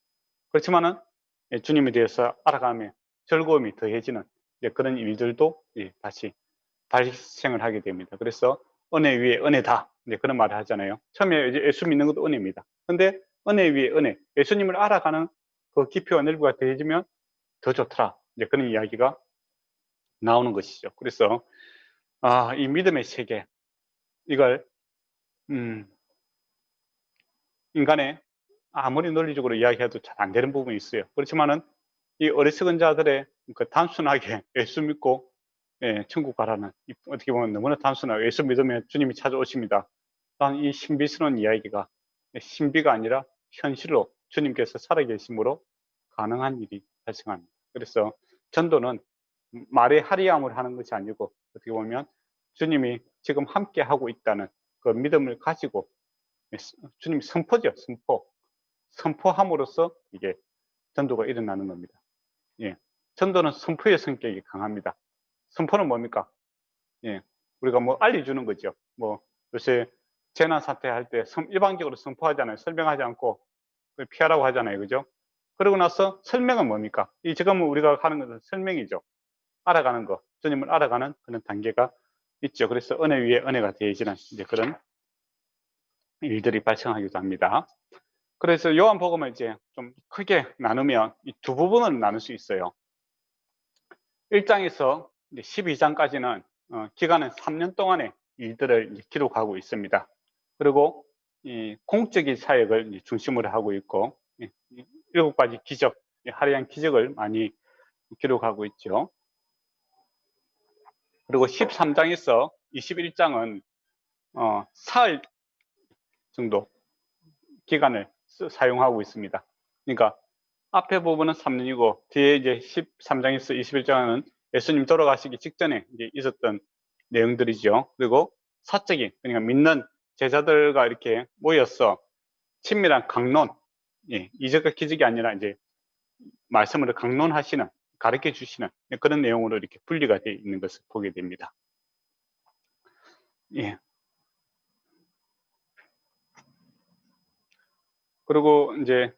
그렇지만은 예, 주님에 대해서 알아가면 즐거움이 더해지는 예, 그런 일들도 예, 다시 발생을 하게 됩니다. 그래서 은혜 위에 은혜다. 이제 그런 말을 하잖아요. 처음에 이제 예수 믿는 것도 은혜입니다. 근데 은혜 위에 은혜, 예수님을 알아가는 그 깊이와 넓이가 더해지면 더 좋더라. 이제 그런 이야기가 나오는 것이죠. 그래서 이 믿음의 세계 이걸 인간의 아무리 논리적으로 이야기해도 잘 안 되는 부분이 있어요. 그렇지만은 이 어리석은 자들의 그 단순하게 예수 믿고 예, 천국 가라는 어떻게 보면 너무나 단순하게 예수 믿으면 주님이 찾아오십니다. 난 이 신비스러운 이야기가 신비가 아니라 현실로 주님께서 살아계심으로 가능한 일이 발생합니다. 그래서 전도는 말의 화려함을 하는 것이 아니고 어떻게 보면 주님이 지금 함께 하고 있다는 그 믿음을 가지고 주님 선포죠. 선포함으로써 이게 전도가 일어나는 겁니다. 예. 전도는 선포의 성격이 강합니다. 선포는 뭡니까? 예. 우리가 뭐 알려주는 거죠. 뭐 요새 재난 사태 할 때 일방적으로 선포하잖아요. 설명하지 않고 피하라고 하잖아요. 그죠? 그러고 나서 설명은 뭡니까? 이 지금 우리가 하는 것은 설명이죠. 알아가는 거, 주님을 알아가는 그런 단계가 있죠. 그래서 은혜 위에 은혜가 더해지는 이제 그런 일들이 발생하기도 합니다. 그래서 요한복음을 이제 좀 크게 나누면 이 두 부분을 나눌 수 있어요. 1장에서 12장까지는 기간은 3년 동안의 일들을 기록하고 있습니다. 그리고 이 공적인 사역을 중심으로 하고 있고 7가지 기적, 화려한 기적을 많이 기록하고 있죠. 그리고 13장에서 21장은 사흘 정도 기간을 사용하고 있습니다. 그러니까 앞에 부분은 3년이고 뒤에 이제 13장에서 21장은 예수님 돌아가시기 직전에 이제 있었던 내용들이죠. 그리고 사적인 그러니까 믿는 제자들과 이렇게 모여서 친밀한 강론, 예, 이적과 기적이 아니라 이제 말씀을 강론하시는 가르쳐 주시는 그런 내용으로 이렇게 분리가 되어 있는 것을 보게 됩니다. 예. 그리고 이제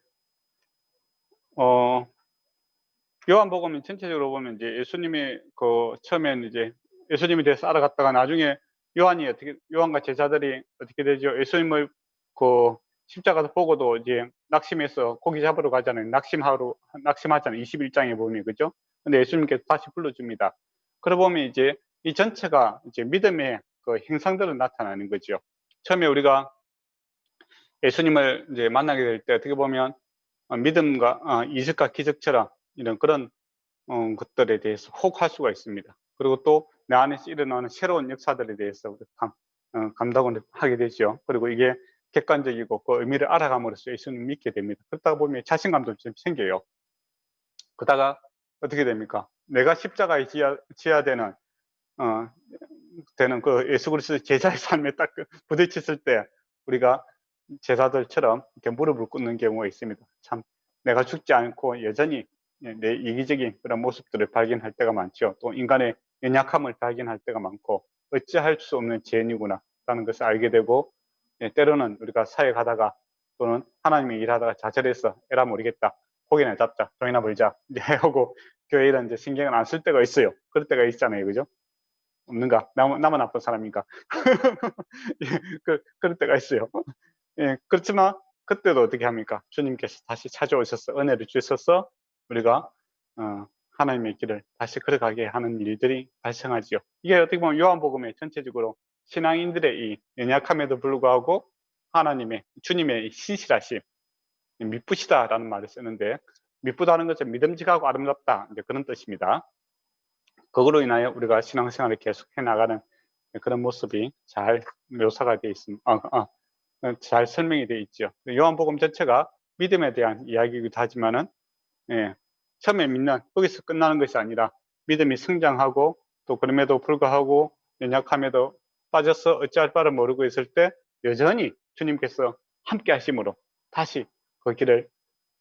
요한복음 전체적으로 보면 이제 예수님이 그 처음에는 이제 예수님에 대해서 알아갔다가 나중에 요한과 제자들이 어떻게 되죠? 예수님을 그 십자가에서 보고도 이제 낙심해서 고기 잡으러 가잖아요. 낙심하잖아요. 21장에 보면 그죠? 근데 예수님께서 다시 불러줍니다. 그러고 보면 이제 이 전체가 이제 믿음의 그 형상들은 나타나는 거죠. 처음에 우리가 예수님을 이제 만나게 될 때 어떻게 보면 믿음과 이적과 기적처럼 이런 그런 것들에 대해서 혹할 수가 있습니다. 그리고 또 내 안에서 일어나는 새로운 역사들에 대해서 감당을 하게 되죠. 그리고 이게 객관적이고 그 의미를 알아감으로써 예수님을 믿게 됩니다. 그러다 보면 자신감도 좀 생겨요. 그러다가 어떻게 됩니까? 내가 십자가에 지어야 되는 그 예수 그리스도의 제자의 삶에 딱 부딪혔을 때 우리가 제자들처럼 이렇게 무릎을 꿇는 경우가 있습니다. 참 내가 죽지 않고 여전히 내 이기적인 그런 모습들을 발견할 때가 많죠. 또 인간의 연약함을 발견할 때가 많고 어찌할 수 없는 죄인이구나 라는 것을 알게 되고 때로는 우리가 사역하다가 또는 하나님의 일하다가 좌절해서 에라 모르겠다 고개나 잡자 종이나 벌자 이제 하고 교회에 이제 신경을 안 쓸 때가 있어요. 그럴 때가 있잖아요. 그죠? 없는가? 나만 나쁜 사람인가? 예, 그럴 때가 있어요. 예, 그렇지만 그때도 어떻게 합니까? 주님께서 다시 찾아오셔서 은혜를 주셔서 우리가 하나님의 길을 다시 걸어가게 하는 일들이 발생하지요. 이게 어떻게 보면 요한복음의 전체적으로 신앙인들의 이 연약함에도 불구하고 하나님의 주님의 신실하심, 미쁘시다라는 말을 쓰는데, 미쁘다는 것은 믿음직하고 아름답다, 이제 그런 뜻입니다. 그거로 인하여 우리가 신앙생활을 계속해 나가는 그런 모습이 잘 묘사가 되어 있습니다. 잘 설명이 되어 있죠. 요한복음 전체가 믿음에 대한 이야기이기도 하지만은, 예, 처음에 믿는 거기서 끝나는 것이 아니라 믿음이 성장하고, 또 그럼에도 불구하고 연약함에도 빠져서 어찌할 바를 모르고 있을 때 여전히 주님께서 함께 하심으로 다시 그 길을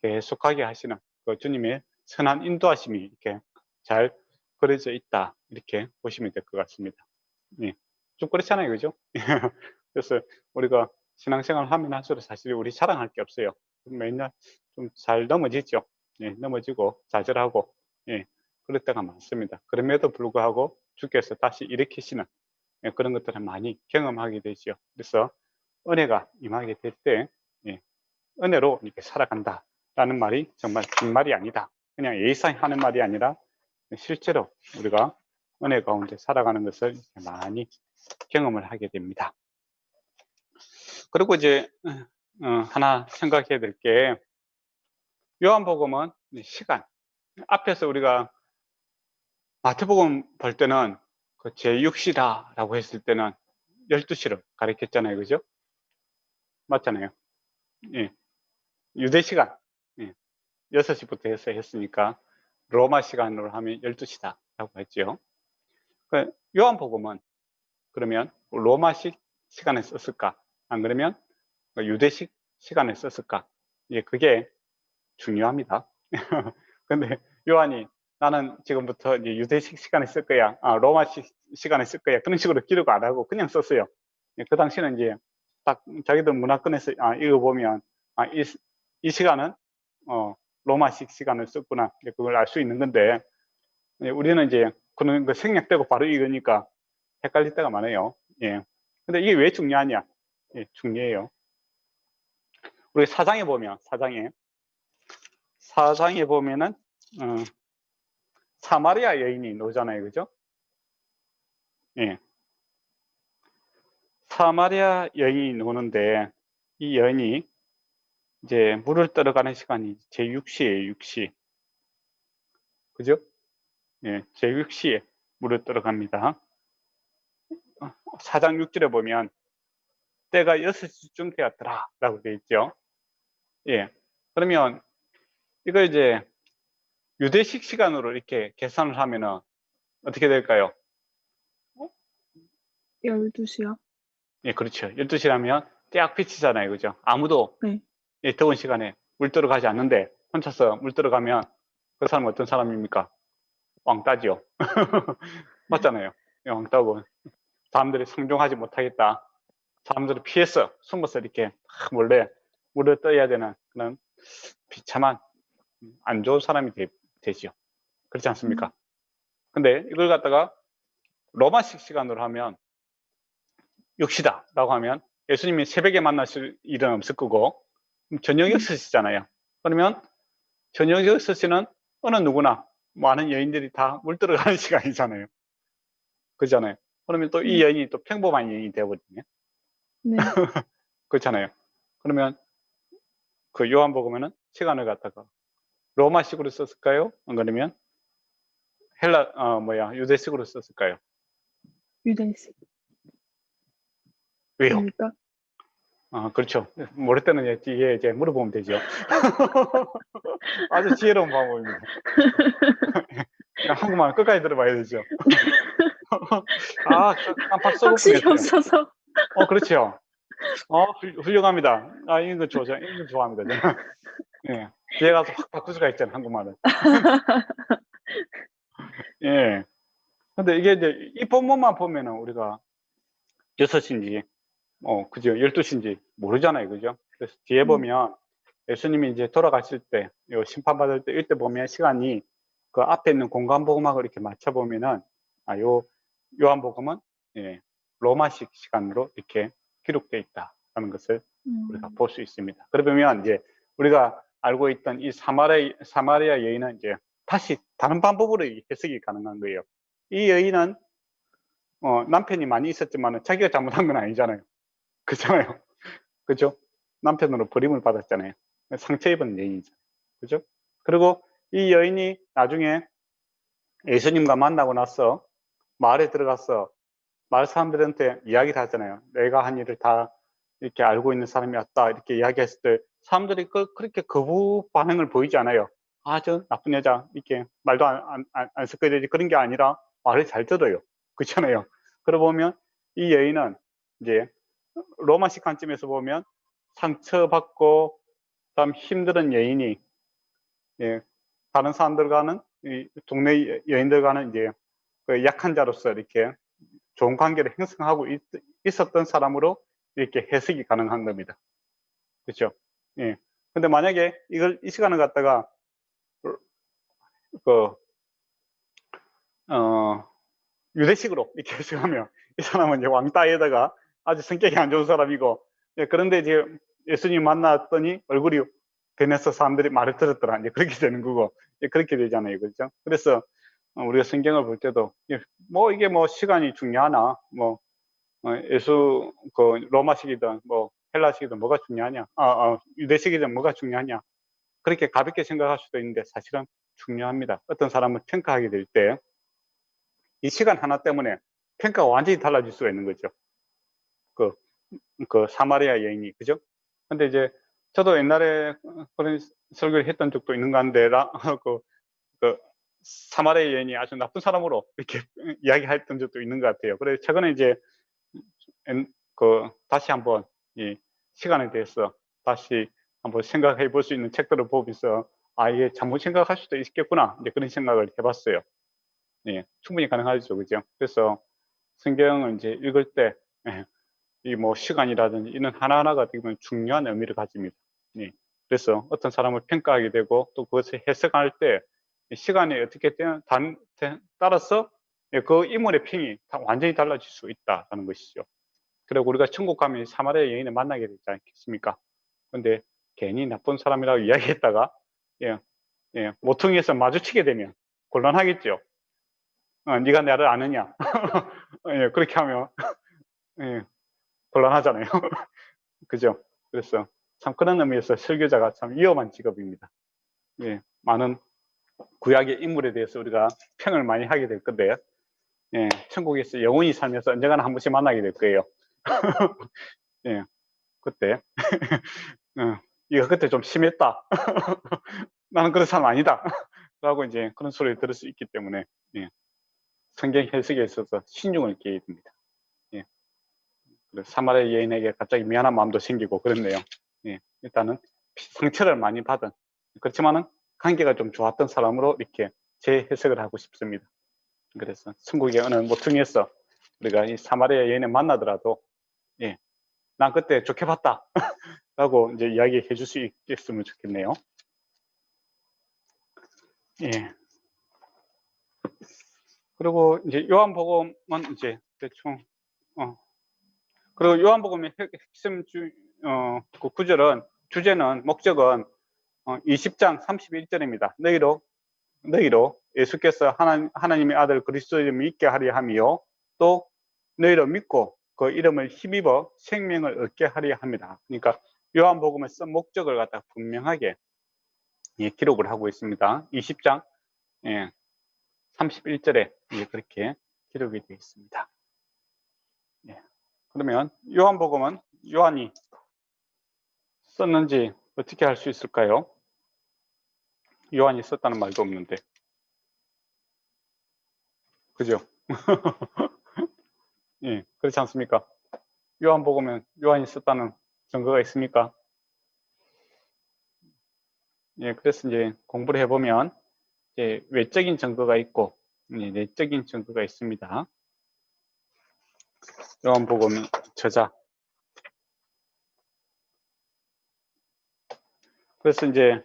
계속하게 하시는 그 주님의 선한 인도하심이 이렇게 잘 그려져 있다, 이렇게 보시면 될 것 같습니다. 예, 좀 그렇잖아요, 그죠? 그래서 우리가 신앙생활 하면 할수록 사실 우리 자랑할 게 없어요. 맨날 좀 잘 넘어지죠. 예, 넘어지고 좌절하고, 예, 그럴 때가 많습니다. 그럼에도 불구하고 주께서 다시 일으키시는, 예, 그런 것들을 많이 경험하게 되죠. 그래서 은혜가 임하게 될 때, 예, 은혜로 이렇게 살아간다라는 말이 정말 빈말이 아니다, 그냥 예의상 하는 말이 아니라 실제로 우리가 은혜 가운데 살아가는 것을 많이 경험을 하게 됩니다. 그리고 이제 하나 생각해야 될 게, 요한복음은 시간, 앞에서 우리가 마태복음 볼 때는 그 제6시다라고 했을 때는 12시를 가리켰잖아요, 그죠? 맞잖아요. 예, 유대 시간, 예, 6시부터 해서 했으니까 로마 시간으로 하면 12시다라고 했죠. 그 요한복음은 그러면 로마식 시간에 썼을까, 안 그러면 유대식 시간에 썼을까? 예, 그게 중요합니다. 근데 요한이 나는 지금부터 이제 유대식 시간에 쓸 거야, 로마식 시간에 쓸 거야, 그런 식으로 기록 안 하고 그냥 썼어요. 예, 그 당시는 이제 딱 자기들 문화권에서 읽어보면 이 시간은 로마식 시간을 썼구나, 그걸 알 수 있는 건데, 예, 우리는 이제 그런 거 생략되고 바로 읽으니까 헷갈릴 때가 많아요. 예. 근데 이게 왜 중요하냐? 예, 중요해요. 우리 사장에 보면, 사장에 보면은 사마리아 여인이 노잖아요, 그죠? 예. 사마리아 여인이 노는데, 이 여인이 이제 물을 떨어가는 시간이 제6시에요, 6시. 그죠? 예, 제6시에 물을 떨어갑니다. 4장 6절에 보면 때가 6시쯤 되었더라 라고 되어 있죠. 예. 그러면 이거 이제 유대식 시간으로 이렇게 계산을 하면은 어떻게 될까요? 12시요? 예, 그렇죠. 12시라면 때약빛이잖아요, 그죠? 아무도 네. 이 더운 시간에 물 들어가지 않는데 혼자서 물 들어가면 그 사람은 어떤 사람입니까? 왕따지요. 맞잖아요. 예, 왕따고 사람들이 상종하지 못하겠다, 사람들이 피해서 숨어서 이렇게 몰래 물을 떠야 되는 그런 비참한 안 좋은 사람이 되죠. 그렇지 않습니까? 근데 이걸 갖다가 로마식 시간으로 하면 6시다라고 하면 예수님이 새벽에 만나실 일은 없을 거고 저녁 6시잖아요. 그러면 저녁 6시는 어느 누구나 많은 여인들이 다 물 들어가는 시간이잖아요. 그렇잖아요. 그러면 또 이 네. 여인이 또 평범한 여인이 되어버리네. 네. 그렇잖아요. 그러면 그 요한복음에는 시간을 갖다가 로마식으로 썼을까요? 아니면 유대식으로 썼을까요? 유대식. 왜요? 입니까? 그렇죠. 모를 때는 뒤에 이제 물어보면 되죠. 아주 지혜로운 방법입니다. 한국말 끝까지 들어봐야 되죠. 깜빡 써볼 확신이 뻔했어요. 없어서. 그렇죠. 훌륭합니다. 이런 거 이런 거 좋아합니다, 저는. 예. 뒤에 가서 확 바꿀 수가 있잖아요, 한국말은. 예. 근데 이게 이제 이 본문만 보면은 우리가 6시인지, 그죠, 12시인지 모르잖아요, 그죠? 그래서 뒤에 보면 예수님이 이제 돌아가실 때, 심판받을 때, 이때 보면 시간이 그 앞에 있는 공간복음하고 이렇게 맞춰보면은, 요한복음은, 예, 로마식 시간으로 이렇게 기록되어 있다는 것을 우리가 볼 수 있습니다. 그러면 이제 우리가 알고 있던 이 사마리아 여인은 이제 다시 다른 방법으로 해석이 가능한 거예요. 이 여인은 남편이 많이 있었지만 자기가 잘못한 건 아니잖아요. 그렇잖아요. 그죠? 남편으로 버림을 받았잖아요. 상처 입은 여인이죠. 그죠? 그리고 이 여인이 나중에 예수님과 만나고 나서 마을에 들어가서 마을 사람들한테 이야기를 하잖아요. 내가 한 일을 다 이렇게 알고 있는 사람이 왔다 이렇게 이야기했을 때 사람들이 그렇게 거부 반응을 보이지 않아요. 저 나쁜 여자 이렇게 말도 안 섞어야지 그런 게 아니라 말을 잘 들어요. 그렇잖아요. 그러고 보면 이 여인은 이제 로마식 관점에서 보면 상처받고 참 힘든 여인이, 예, 다른 사람들과는 이 동네 여인들과는 이제 그 약한 자로서 이렇게 좋은 관계를 형성하고 있었던 사람으로 이렇게 해석이 가능한 겁니다. 그렇죠? 예. 근데 만약에 이 시간을 갖다가 유대식으로 이렇게 해석하면 이 사람은 이제 왕따에다가 아주 성격이 안 좋은 사람이고, 예, 그런데 이제 예수님 만났더니 얼굴이 변해서 사람들이 말을 들었더라. 이제 그렇게 되는 거고, 예, 그렇게 되잖아요. 그렇죠? 그래서 우리가 성경을 볼 때도 이게 시간이 중요하나, 예수 로마식이든 헬라식이든 뭐가 중요하냐, 유대식이든 뭐가 중요하냐, 그렇게 가볍게 생각할 수도 있는데 사실은 중요합니다. 어떤 사람을 평가하게 될 때 이 시간 하나 때문에 평가가 완전히 달라질 수가 있는 거죠. 그 사마리아 여인이, 그죠? 근데 이제 저도 옛날에 그런 설교를 했던 적도 있는 건데, 그 사마리아 여인이 아주 나쁜 사람으로 이렇게 이야기했던 적도 있는 것 같아요. 그래서 최근에 이제 다시 한번 이 시간에 대해서 다시 한번 생각해 볼 수 있는 책들을 보면서 이게 잘못 생각할 수도 있겠구나, 이제 그런 생각을 해봤어요. 예, 충분히 가능하죠, 그죠? 그래서 성경을 이제 읽을 때, 이 시간이라든지 이런 하나하나가 되게 중요한 의미를 가집니다. 예. 그래서 어떤 사람을 평가하게 되고 또 그것을 해석할 때 시간이 어떻게 따라서 그 인물의 평이 완전히 달라질 수 있다는 것이죠. 그리고 우리가 천국 가면 사마리아 여인을 만나게 되지 않겠습니까? 근데 괜히 나쁜 사람이라고 이야기했다가 모퉁이에서 마주치게 되면 곤란하겠죠. 네가 나를 아느냐? 예, 그렇게 하면 예, 곤란하잖아요. 그죠? 그래서 참 그런 의미에서 설교자가 참 위험한 직업입니다. 예, 많은 구약의 인물에 대해서 우리가 평을 많이 하게 될 건데, 예, 천국에서 영원히 살면서 언젠가는 한 번씩 만나게 될 거예요. 예, 그때 이거 그때 좀 심했다. 나는 그런 사람 아니다. 라고 이제 그런 소리를 들을 수 있기 때문에, 예, 성경 해석에 있어서 신중을 기해야 됩니다. 예, 사마리아 여인에게 갑자기 미안한 마음도 생기고 그렇네요. 예, 일단은 상처를 많이 받은, 그렇지만은 관계가 좀 좋았던 사람으로 이렇게 재해석을 하고 싶습니다. 그래서 천국의 어느 모퉁이에서 우리가 이 사마리아 여인을 만나더라도, 예, 난 그때 좋게 봤다 라고 이제 이야기해 줄 수 있겠으면 좋겠네요. 예. 그리고 이제 요한복음은 이제 대충, 그리고 요한복음의 핵심 그 구절은, 목적은 20장 31절입니다. 너희로 예수께서 하나님의 아들 그리스도를 믿게 하려 하며 또 너희로 믿고 그 이름을 힘입어 생명을 얻게 하려 합니다. 그러니까 요한복음의 쓴 목적을 갖다 분명하게 기록을 하고 있습니다. 20장 31절에 그렇게 기록이 되어 있습니다. 그러면 요한복음은 요한이 썼는지 어떻게 할 수 있을까요? 요한이 썼다는 말도 없는데, 그죠? 예, 그렇지 않습니까? 요한복음은 요한이 썼다는 증거가 있습니까? 예, 그래서 이제 공부를 해보면 이제 외적인 증거가 있고 내적인 증거가 있습니다. 요한복음 저자. 그래서 이제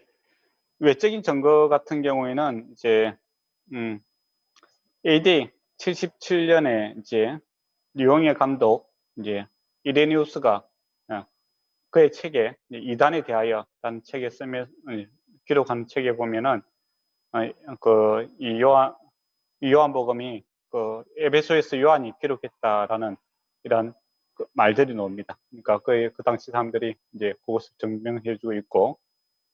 외적인 증거 같은 경우에는 이제 AD 77년에 이제 류영애 감독 이제 이레니우스가 그의 책에 이단에 대하여 라는 책에 쓰며 기록한 책에 보면은 이 요한복음이 에베소에서 요한이 기록했다라는 이런 말들이 나옵니다. 그러니까 그 당시 사람들이 이제 그것을 증명해주고 있고,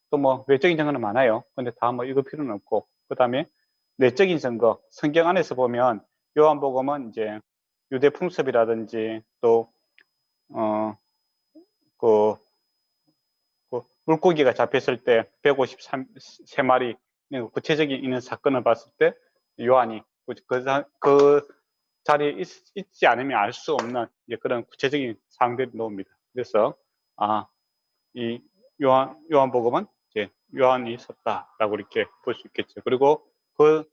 또 뭐 외적인 증거는 많아요. 근데 다 뭐 읽을 필요는 없고, 그 다음에 내적인 증거, 성경 안에서 보면 요한복음은 이제 유대 풍습이라든지 또 물고기가 잡혔을 때 153마리 구체적인 있는 사건을 봤을 때 요한이 그 자리에 있지 않으면 알 수 없는 그런 구체적인 사항들이 나옵니다. 그래서 이 요한복음은 이제 요한이 썼다라고 이렇게 볼 수 있겠죠. 그리고 그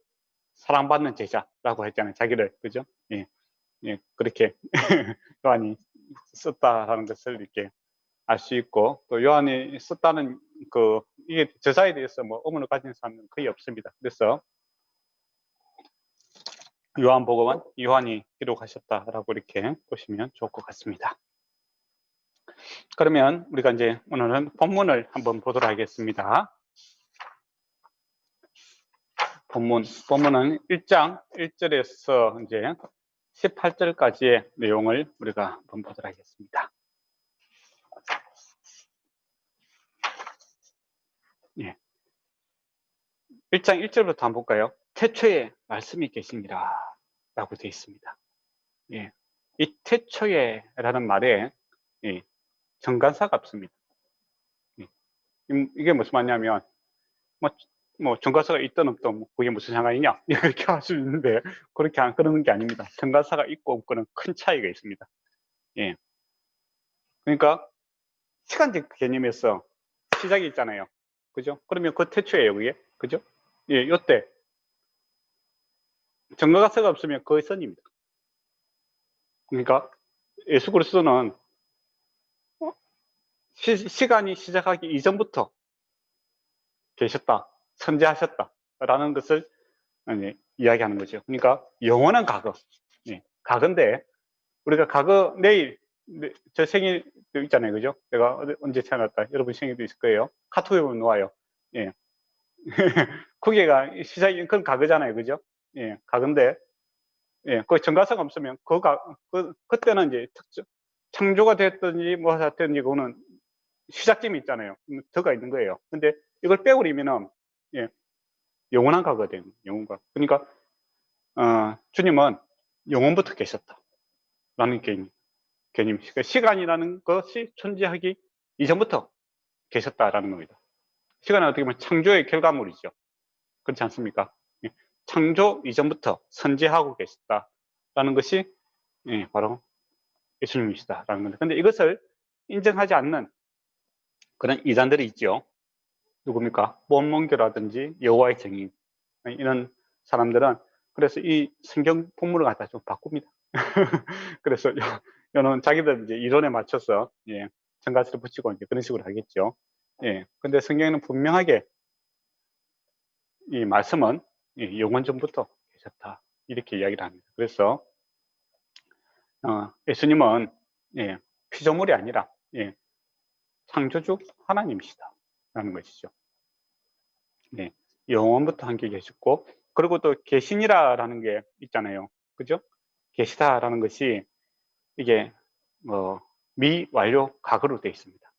사랑받는 제자라고 했잖아요. 자기를, 그죠? 예, 그렇게 요한이 썼다라는 것을 이렇게 알 수 있고, 또 요한이 썼다는 이게 저자에 대해서 뭐 의문을 가진 사람은 거의 없습니다. 그래서 요한복음은 요한이 기록하셨다라고 이렇게 보시면 좋을 것 같습니다. 그러면 우리가 이제 오늘은 본문을 한번 보도록 하겠습니다. 본문은 1장 1절에서 이제 18절까지의 내용을 우리가 한번 보도록 하겠습니다. 예. 1장 1절부터 한번 볼까요? 태초에 말씀이 계시니라 라고 되어 있습니다. 예. 이 태초에 라는 말에 정관사가 없습니다. 예. 이게 무슨 말이냐면 뭐 정관사가 있든 없든 그게 무슨 상관이냐 이렇게 할 수 있는데 그러는 게 아닙니다. 정관사가 있고 없고는 큰 차이가 있습니다. 예. 그러니까 시간적 개념에서 시작이 있잖아요. 그죠? 그러면 그 태초예요, 그게. 그죠? 예, 요때 정관사가 없으면 거의 선입니다. 그러니까 예수 그리스도는 시간이 시작하기 이전부터 계셨다, 선지하셨다라는 것을 이야기하는 거죠. 그러니까 영원한 과거, 과거인데 우리가 과거 내일 저 생일도 있잖아요, 그죠? 내가 언제 태어났다, 여러분 생일도 있을 거예요. 카톡에 보면 나와요. 예, 그게가 시작이 그건 과거잖아요, 그죠? 예, 과거인데 그 정가사가 없으면 그때는 이제 창조가 됐든지 뭐 하든지 그거는 시작점이 있잖아요. 더가 있는 거예요. 근데 이걸 빼버리면은 영원한 과거거든요. 영원과. 그러니까 주님은 영원부터 계셨다라는 개념. 그러니까 시간이라는 것이 존재하기 이전부터 계셨다라는 겁니다. 시간은 어떻게 보면 창조의 결과물이죠. 그렇지 않습니까? 창조 이전부터 선지하고 계셨다라는 것이 바로 예수님이시다라는 건데, 근데 이것을 인정하지 않는 그런 이단들이 있죠. 누굽니까? 모몬교라든지 여호와의 증인, 이런 사람들은 그래서 이 성경 본문을 갖다 좀 바꿉니다. 그래서 요는 자기들 이제 이론에 맞춰서 정가스를 붙이고 이제 그런 식으로 하겠죠. 근데 성경에는 분명하게 이 말씀은 영원 전부터 계셨다 이렇게 이야기를 합니다. 그래서 예수님은 피조물이 아니라 창조주 하나님이시다라는 것이죠. 영원부터 함께 계셨고, 그리고 또 계시니라라는 게 있잖아요, 그죠? 계시다라는 것이 이게 미완료 과거로 되어 있습니다.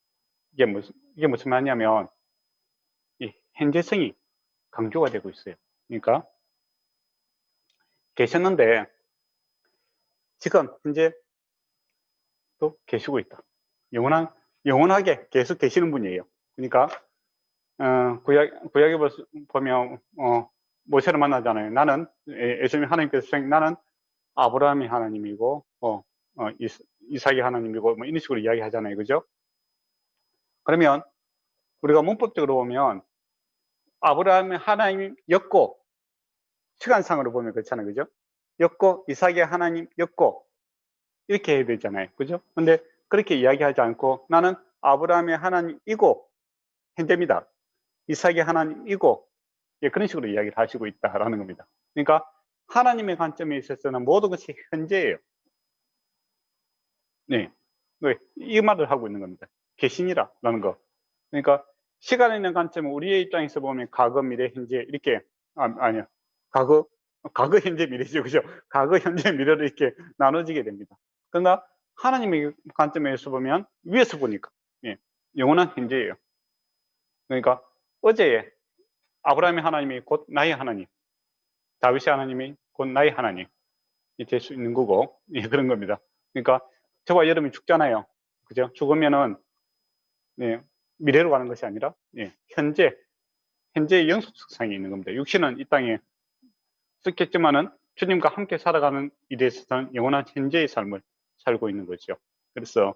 이게 무슨 말이냐면 이 현재성이 강조가 되고 있어요. 그러니까 계셨는데 지금 현재 또 계시고 있다. 영원하게 계속 계시는 분이에요. 그러니까 구약에 보면 모세를 만나잖아요. 나는 예수님 하나님께서 나는 아브라함이 하나님이고 이삭이 하나님이고 뭐 이런 식으로 이야기하잖아요, 그죠? 그러면 우리가 문법적으로 보면 아브라함이 하나님이었고, 시간상으로 보면 그렇잖아요, 그죠? 였고 이삭이 하나님이었고 이렇게 해야 되잖아요, 그죠? 근데 그렇게 이야기하지 않고 나는 아브라함의 하나님이고 현재입니다. 이삭의 하나님이고 예, 그런 식으로 이야기를 하시고 있다라는 겁니다. 그러니까 하나님의 관점에 있어서는 모든 것이 현재예요. 네, 이 말을 하고 있는 겁니다. 계시니라라는 거. 그러니까 시간에 있는 관점은 우리의 입장에서 보면 과거, 미래, 현재 이렇게 아니요, 과거, 현재, 미래죠, 그죠? 과거, 현재, 미래로 이렇게 나눠지게 됩니다. 그러나 하나님의 관점에서 보면 위에서 보니까 예, 영원한 현재예요. 그러니까 어제의 아브라함의 하나님이 곧 나의 하나님, 다윗의 하나님이 곧 나의 하나님이 될 수 있는 거고, 예, 그런 겁니다. 그러니까 저와 여러분이 죽잖아요, 그죠? 죽으면은 예, 미래로 가는 것이 아니라 예, 현재의 영속 석상에 있는 겁니다. 육신은 이 땅에 쓰겠지만은 주님과 함께 살아가는 일에 있어서는 영원한 현재의 삶을 살고 있는 거죠. 그래서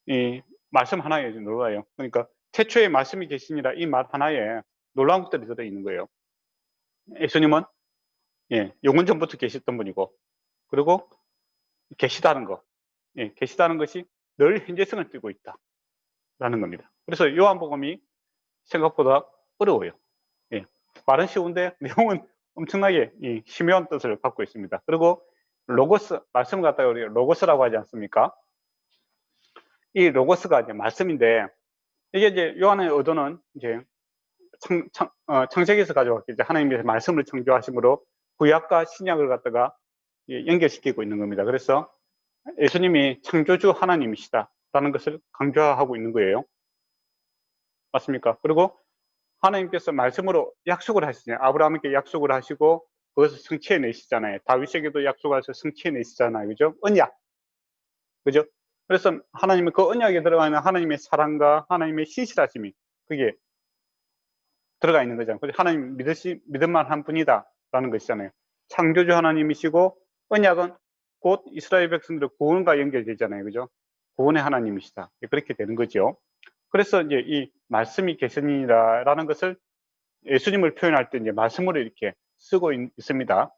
이 말씀 하나에 놀라요. 그러니까 태초에 말씀이 계시니라 이 말 하나에 놀라운 것들이 들어 있는 거예요. 예수님은 예, 영원 전부터 계셨던 분이고, 그리고 계시다는 거, 예, 계시다는 것이 늘 현재성을 띠고 있다라는 겁니다. 그래서 요한복음이 생각보다 어려워요. 예, 말은 쉬운데 내용은 엄청나게 이 심오한 뜻을 갖고 있습니다. 그리고 로고스, 말씀을 갖다가 우리가 로고스라고 하지 않습니까? 이 로고스가 이제 말씀인데, 이게 이제 요한의 의도는 이제 창세기에서 가져왔겠죠. 하나님께서 말씀을 창조하심으로 구약과 신약을 갖다가 연결시키고 있는 겁니다. 그래서 예수님이 창조주 하나님이시다라는 것을 강조하고 있는 거예요. 맞습니까? 그리고 하나님께서 말씀으로 약속을 하시잖아요. 아브라함에게 약속을 하시고 그것을 성취해 내시잖아요. 다윗에게도 약속하셔서 성취해 내시잖아요. 그죠? 언약. 그죠? 그래서 하나님의 그 언약에 들어가는 하나님의 사랑과 하나님의 신실하심이 그게 들어가 있는 거잖아요. 하나님 믿을만 한 분이다라는 것이잖아요. 창조주 하나님이시고 언약은 곧 이스라엘 백성들의 구원과 연결되잖아요. 그죠? 구원의 하나님이시다. 그렇게 되는 거죠. 그래서 이제 이 말씀이 계시니라라는 것을 예수님을 표현할 때 이제 말씀으로 이렇게 쓰고 있습니다.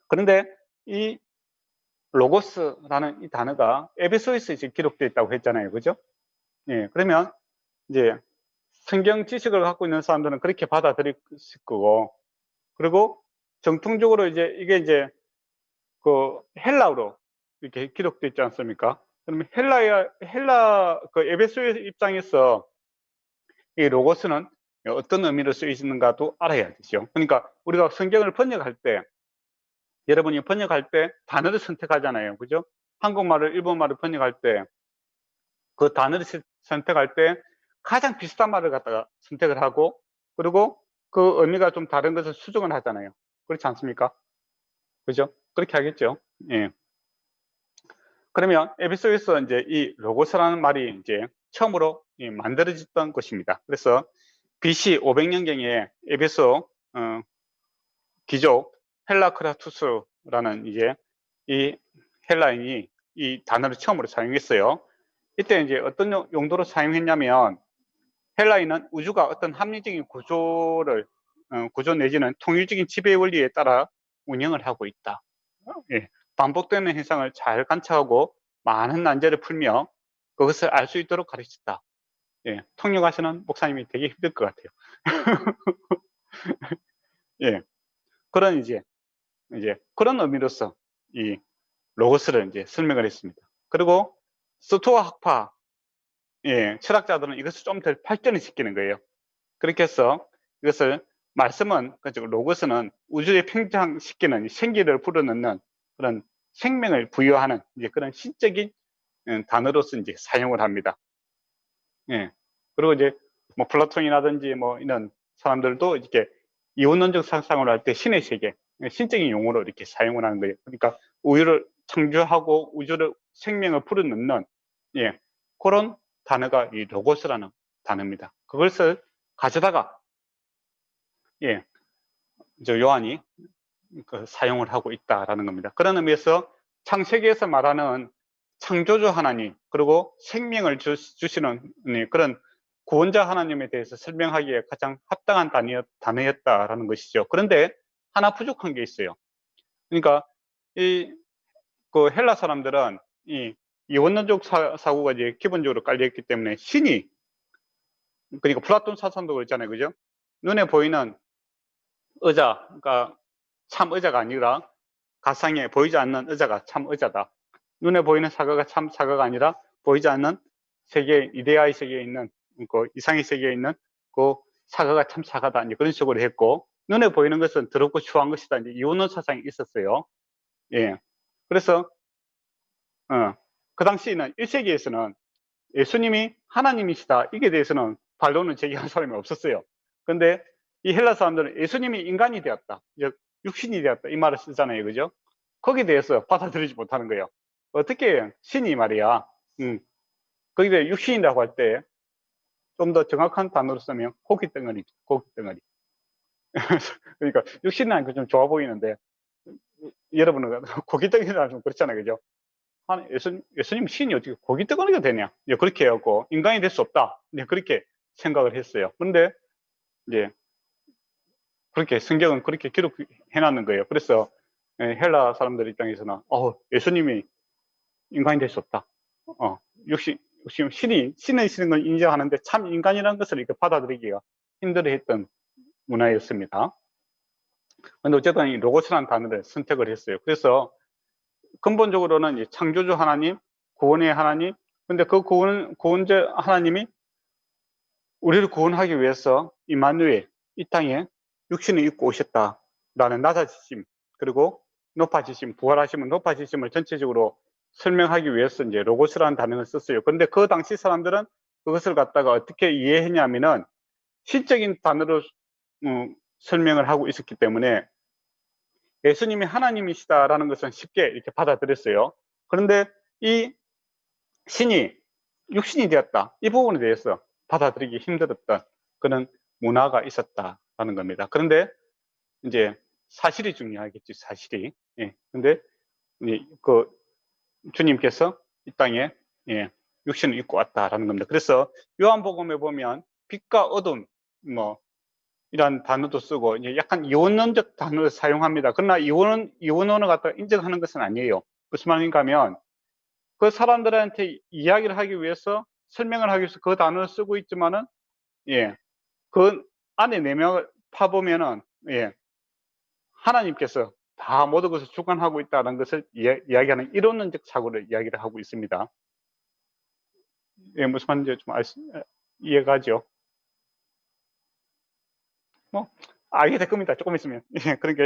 그런데 이 로고스라는 이 단어가 에베소에서 이제 기록되어 있다고 했잖아요. 그죠? 예. 그러면 이제 성경 지식을 갖고 있는 사람들은 그렇게 받아들일 거고, 그리고 정통적으로 이제 이게 이제 그 헬라어로 이렇게 기록되어 있지 않습니까? 그러면 헬라 그 에베소의 입장에서 이 로고스는 어떤 의미로 쓰이는가도 알아야 되죠. 그러니까 우리가 성경을 번역할 때, 여러분이 번역할 때 단어를 선택하잖아요. 그죠? 한국말을 일본말을 번역할 때 그 단어를 선택할 때 가장 비슷한 말을 갖다가 선택을 하고, 그리고 그 의미가 좀 다른 것을 수정을 하잖아요. 그렇지 않습니까? 그죠? 그렇게 하겠죠. 예. 그러면 에베소에서 이제 이 로고스라는 말이 이제 처음으로 만들어졌던 것입니다. 그래서 BC 500년경에 에베소 귀족 헬라크라투스라는 이제 이 헬라인이 이 단어를 처음으로 사용했어요. 이때 이제 어떤 용도로 사용했냐면, 헬라인은 우주가 어떤 합리적인 구조 내지는 통일적인 지배 원리에 따라 운영을 하고 있다. 예, 반복되는 현상을 잘 관찰하고 많은 난제를 풀며 그것을 알 수 있도록 가르쳤다. 예, 통역하시는 목사님이 되게 힘들 것 같아요. 예, 그런 이제 그런 의미로서 이 로고스를 이제 설명을 했습니다. 그리고 스토아 학파, 예, 철학자들은 이것을 좀 더 발전을 시키는 거예요. 그렇게 해서 이것을 말씀은, 그죠, 로고스는 우주에 팽창시키는 생기를 불어넣는 그런 생명을 부여하는 이제 그런 신적인 단어로서 이제 사용을 합니다. 예. 그리고 이제 뭐 플라톤이라든지 뭐 이런 사람들도 이렇게 이원론적 상상을 할 때 신의 세계, 신적인 용어로 이렇게 사용을 하는 거예요. 그러니까 우주를 창조하고 우주를 생명을 불어넣는 예, 그런 단어가 이 로고스라는 단어입니다. 그것을 가져다가 예, 저 요한이 그 사용을 하고 있다라는 겁니다. 그런 의미에서 창세기에서 말하는 창조주 하나님, 그리고 생명을 주시는 그런 구원자 하나님에 대해서 설명하기에 가장 합당한 단어였다라는 것이죠. 그런데 하나 부족한 게 있어요. 그러니까 그 헬라 사람들은 이 이원론적 사고가 이제 기본적으로 깔려있기 때문에 신이, 그러니까 플라톤 사상도 그렇잖아요. 그죠? 눈에 보이는 의자, 그러니까 참 의자가 아니라 가상에 보이지 않는 의자가 참 의자다. 눈에 보이는 사과가 참 사과가 아니라 보이지 않는 세계, 이데아의 세계에 있는, 그 이상의 세계에 있는 그 사과가 참 사과다. 이제 그런 식으로 했고, 눈에 보이는 것은 더럽고 추한 것이다. 이제 이원론 사상이 있었어요. 예. 그래서, 그 당시에는 1세기에서는 예수님이 하나님이시다. 이게 대해서는 반론을 제기한 사람이 없었어요. 근데 이 헬라 사람들은 예수님이 인간이 되었다. 즉, 육신이 되었다. 이 말을 쓰잖아요. 그죠? 거기에 대해서 받아들이지 못하는 거예요. 어떻게 신이 말이야. 거기에 대해 육신이라고 할 때 좀 더 정확한 단어로 쓰면 고기 덩어리, 고기 덩어리. 그러니까 육신이라는 게 좀 좋아 보이는데 여러분은 고기 덩어리라 좀 그렇잖아요. 그죠? 예수님 신이 어떻게 고기 덩어리가 되냐? 이제 그렇게 해갖고 인간이 될 수 없다. 이제 그렇게 생각을 했어요. 그런데 이제 그렇게 성경은 그렇게 기록해 놨는 거예요. 그래서 헬라 사람들 입장에서는 예수님이 인간이 될 수 없다. 육신 신의 걸 인정하는데 참 인간이라는 것을 이렇게 받아들이기가 힘들어했던 문화였습니다. 근데 어쨌든 이 로고스라는 단어를 선택을 했어요. 그래서 근본적으로는 창조주 하나님, 구원의 하나님, 근데 그 구원자 하나님이 우리를 구원하기 위해서 임마누엘, 이 땅에 육신을 입고 오셨다라는 낮아지심, 그리고 높아지심, 부활하심은 높아지심을 전체적으로 설명하기 위해서 이제 로고스라는 단어를 썼어요. 그런데 그 당시 사람들은 그것을 갖다가 어떻게 이해했냐면은 신적인 단어로 설명을 하고 있었기 때문에 예수님이 하나님이시다라는 것은 쉽게 이렇게 받아들였어요. 그런데 이 신이 육신이 되었다. 이 부분에 대해서 받아들이기 힘들었던 그런 문화가 있었다라는 겁니다. 그런데 이제 사실이 중요하겠지, 사실이. 예. 근데 그 주님께서 이 땅에 육신을 입고 왔다라는 겁니다. 그래서 요한복음에 보면 빛과 어둠, 뭐 이런 단어도 쓰고 이제 약간 이원론적 단어를 사용합니다. 그러나 이원론을 갖다 인정하는 것은 아니에요. 무슨 말인가 하면 그 사람들한테 이야기를 하기 위해서 설명을 하기 위해서 그 단어를 쓰고 있지만은 그 안에 내면을 파보면은 하나님께서 다 모든 것을 주관하고 있다는 것을 이야기하는 이론론적 사고를 이야기를 하고 있습니다. 무슨 말인지 좀 이해가죠? 뭐 알게 될 겁니다. 조금 있으면. 그러니까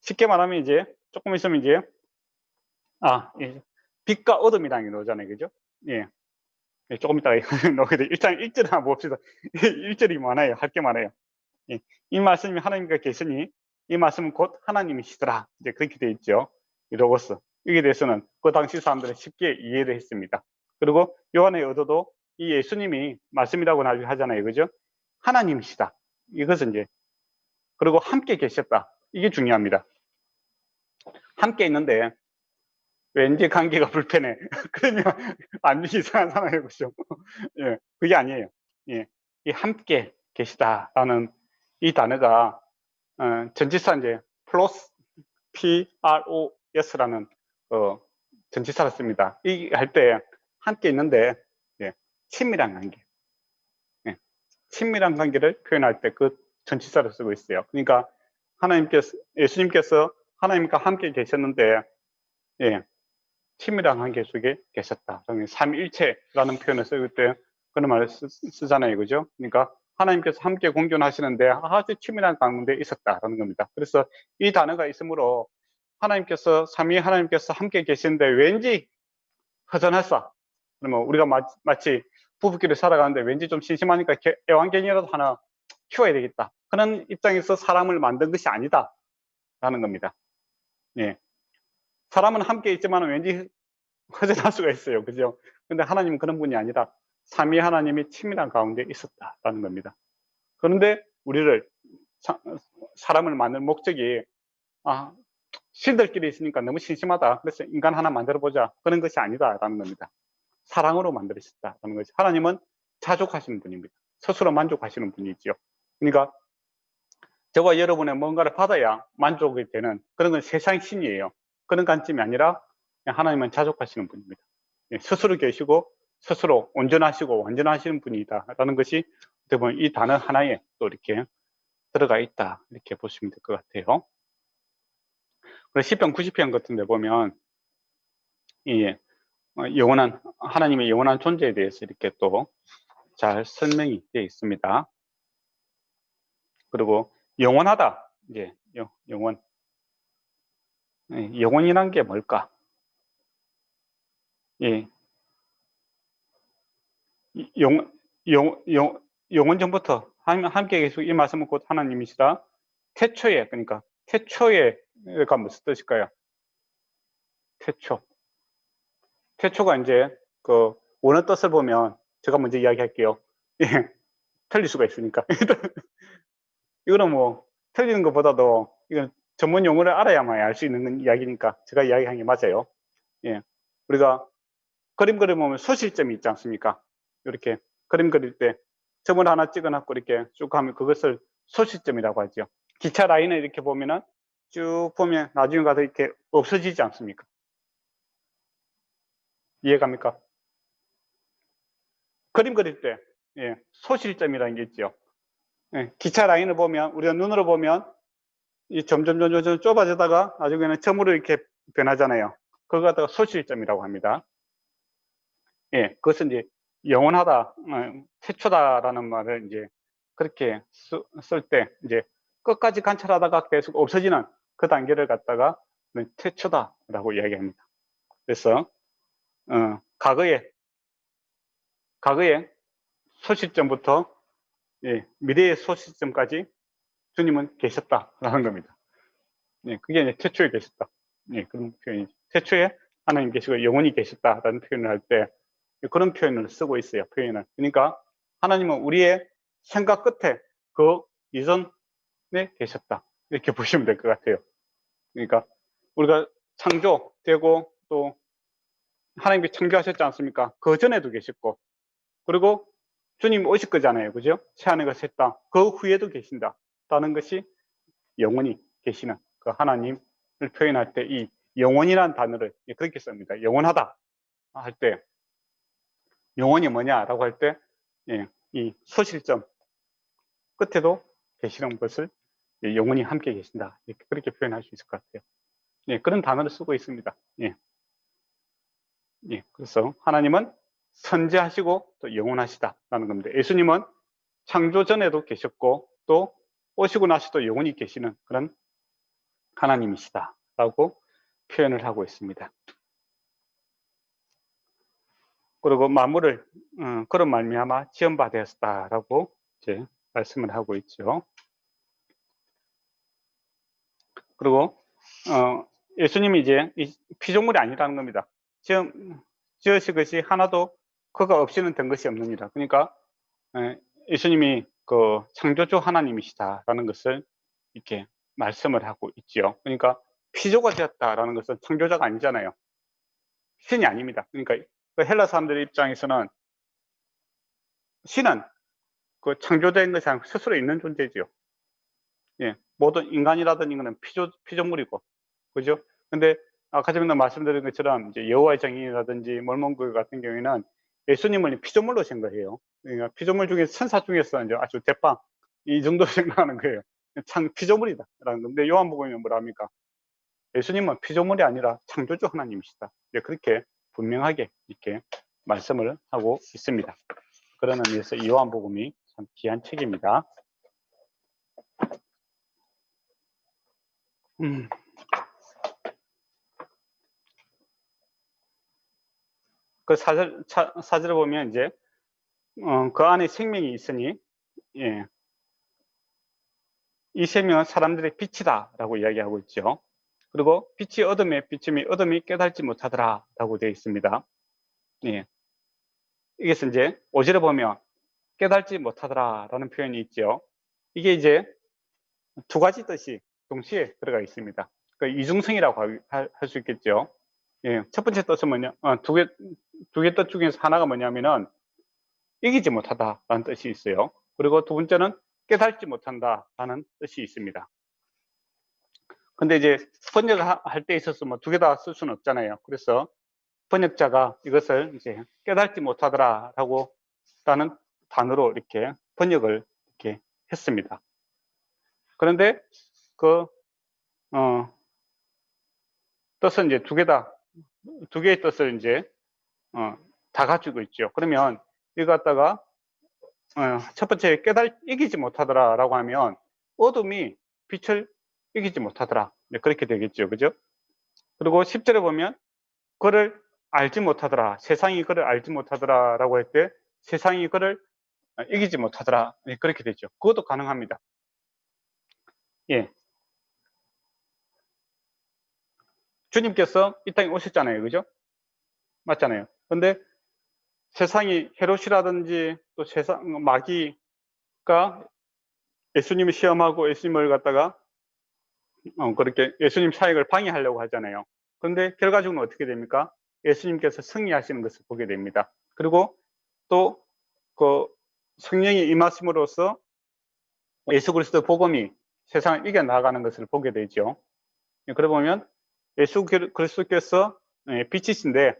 쉽게 말하면 이제 조금 있으면 이제 빛과 어둠이라는 게 나오잖아요. 그죠? 조금 이따가 나오게 돼. 일단 1절 한번 봅시다. 1절이 많아요. 할 게 많아요. 이 말씀이 하나님과 계시니 이 말씀은 곧 하나님이시더라. 이제 그렇게 돼 있죠. 이 로고스. 여기에 대해서는 그 당시 사람들은 쉽게 이해를 했습니다. 그리고 요한의 의도도 이 예수님이 말씀이라고 나중에 하잖아요. 그죠? 하나님이시다. 이것은 이제 그리고 함께 계셨다. 이게 중요합니다. 함께 있는데 왠지 관계가 불편해. 그러면 안 이상한 사람이고 죠. 그게 아니에요. 이 함께 계시다라는 이 단어가 전치사 이제 플러스 PROS라는 전치사를 씁니다. 이 할 때 함께 있는데 친밀한 관계, 친밀한 관계를 표현할 때 그 전치사를 쓰고 있어요. 그러니까 예수님께서 하나님과 함께 계셨는데 친밀한 관계 속에 계셨다. 삼위일체라는 표현을 쓸 때 그런 말을 쓰잖아요. 그죠? 그러니까 하나님께서 함께 공존하시는데 아주 친밀한 가운데 있었다라는 겁니다. 그래서 이 단어가 있으므로 삼위 하나님께서 함께 계시는데 왠지 허전했어. 그러면 우리가 마치 부부끼리 살아가는데 왠지 좀 심심하니까 애완견이라도 하나 키워야 되겠다. 그런 입장에서 사람을 만든 것이 아니다. 라는 겁니다. 사람은 함께 있지만 왠지 허전할 수가 있어요. 그죠? 근데 하나님은 그런 분이 아니라 삼위 하나님이 친밀한 가운데 있었다라는 겁니다. 그런데 우리를 사람을 만든 목적이 신들끼리 있으니까 너무 심심하다. 그래서 인간 하나 만들어 보자. 그런 것이 아니다라는 겁니다. 사랑으로 만들으셨다라는 것이. 하나님은 자족하시는 분입니다. 스스로 만족하시는 분이지요. 그러니까 저와 여러분의 뭔가를 받아야 만족이 되는 그런 건 세상 신이에요. 그런 관점이 아니라 하나님은 자족하시는 분입니다. 스스로 계시고 스스로 온전하시고 완전하시는 분이다라는 것이 어떻게 보면 이 단어 하나에 또 이렇게 들어가 있다. 이렇게 보시면 될 것 같아요. 그래서 시편 90편 같은 데 보면 이 영원한 하나님의 영원한 존재에 대해서 이렇게 또 잘 설명이 되어 있습니다. 그리고 영원하다. 이제 영원. 영원이란 게 뭘까? 예. 영원 전부터 함께 계속 이 말씀은 곧 하나님이시라. 태초에, 그러니까 태초에가 무슨 뜻일까요? 태초가 이제 그 원어 뜻을 보면 제가 먼저 이야기할게요. 예, 틀릴 수가 있으니까. 이거는 뭐 틀리는 것보다도 이건 전문 용어를 알아야만 알 수 있는 이야기니까 제가 이야기한 게 맞아요. 예, 우리가 그림 그려보면 소실점이 있지 않습니까? 이렇게 그림 그릴 때 점을 하나 찍어놨고 이렇게 쭉 하면 그것을 소실점이라고 하죠. 기차 라인을 이렇게 보면은 쭉 보면 나중에 가서 이렇게 없어지지 않습니까? 이해갑니까? 그림 그릴 때 소실점이라는 게 있죠. 기차 라인을 보면 우리가 눈으로 보면 이 점점 좁아지다가 나중에는 점으로 이렇게 변하잖아요. 그걸 갖다가 소실점이라고 합니다. 그것은 이제 영원하다, 태초다라는 말을 이제 그렇게 쓸 때 이제 끝까지 관찰하다가 계속 없어지는 그 단계를 갖다가 태초다라고 이야기합니다. 그래서 과거에 소시점부터 미래의 소시점까지 주님은 계셨다라는 겁니다. 그게 이제 태초에 계셨다. 그런 표현이죠. 태초에 하나님 계시고 영원히 계셨다라는 표현을 할 때 그런 표현을 쓰고 있어요. 표현을. 그러니까 하나님은 우리의 생각 끝에 그 이전에 계셨다. 이렇게 보시면 될 것 같아요. 그러니까 우리가 창조되고 또 하나님께 창조하셨지 않습니까? 그 전에도 계셨고 그리고 주님 오실 거잖아요. 그죠? 새하늘과 새 땅. 그 후에도 계신다라는 것이 영원히 계시는 그 하나님을 표현할 때 이 영원이라는 단어를 그렇게 씁니다. 영원하다 할 때 영원이 뭐냐라고 할 때 이 소실점 끝에도 계시는 것을 영원히 함께 계신다. 이렇게 그렇게 표현할 수 있을 것 같아요. 그런 단어를 쓰고 있습니다. 그래서 하나님은 선지하시고 또 영원하시다라는 겁니다. 예수님은 창조 전에도 계셨고 또 오시고 나서도 영원히 계시는 그런 하나님이시다라고 표현을 하고 있습니다. 그리고 만물을 그런 말미암아 지음받았다라고 이제 말씀을 하고 있죠. 그리고 예수님이 이제 피조물이 아니라는 겁니다. 지으신 것이 하나도 그가 없이는 된 것이 없느니라. 그러니까 예수님이 그 창조주 하나님이시다라는 것을 이렇게 말씀을 하고 있죠. 그러니까 피조가 되었다라는 것은 창조자가 아니잖아요. 신이 아닙니다. 그러니까 그 헬라 사람들의 입장에서는 신은 그 창조된 것이 아니고 스스로 있는 존재죠. 모든 인간이라든지 이거는 피조물이고, 그죠? 근데 아까 전에 말씀드린 것처럼 이제 여호와의 증인이라든지 몰몬교 같은 경우에는 예수님을 피조물로 생각해요. 그러니까 피조물 중에 천사 중에서 이제 아주 대빵 이 정도 생각하는 거예요. 참 피조물이다라는 건데 요한복음에 뭐라 합니까? 예수님은 피조물이 아니라 창조주 하나님이시다. 그렇게 분명하게 이렇게 말씀을 하고 있습니다. 그런 의미에서 이 요한복음이 참 귀한 책입니다. 그 사절을 보면 이제 그 안에 생명이 있으니 이 생명은 사람들의 빛이다라고 이야기하고 있죠. 그리고 빛이 어둠에 비침이 어둠이 깨닫지 못하더라라고 되어 있습니다. 이것은 이제 5절에 보면 깨닫지 못하더라라는 표현이 있죠. 이게 이제 두 가지 뜻이 동시에 들어가 있습니다. 그 이중성이라고 할 수 있겠죠. 첫 번째 뜻은 뭐냐? 두 개 뜻 중에서 하나가 뭐냐면은 이기지 못하다라는 뜻이 있어요. 그리고 두 번째는 깨닫지 못한다라는 뜻이 있습니다. 근데 이제 번역할 때 있어서 뭐 두 개 다 쓸 수는 없잖아요. 그래서 번역자가 이것을 이제 깨닫지 못하더라라고 라는 단어로 이렇게 번역을 이렇게 했습니다. 그런데 그 뜻은 이제 두 개의 뜻을 이제 다 가지고 있죠. 그러면 이거 갖다가 첫 번째 이기지 못하더라라고 하면 어둠이 빛을 이기지 못하더라. 네, 그렇게 되겠죠. 그죠? 그리고 10절에 보면 그를 알지 못하더라. 세상이 그를 알지 못하더라라고 할 때 세상이 그를 이기지 못하더라. 네, 그렇게 되죠. 그것도 가능합니다. 예. 주님께서 이 땅에 오셨잖아요. 그죠? 맞잖아요. 근데 세상이 헤롯이라든지 또 세상 마귀가 예수님을 시험하고 예수님을 갖다가 그렇게 예수님 사역을 방해하려고 하잖아요. 그런데 결과적으로 어떻게 됩니까? 예수님께서 승리하시는 것을 보게 됩니다. 그리고 또 그 성령이 임하심으로써 예수 그리스도 복음이 세상을 이겨 나가는 것을 보게 되죠. 그러고 보면 예수 그리스도께서 빛이신데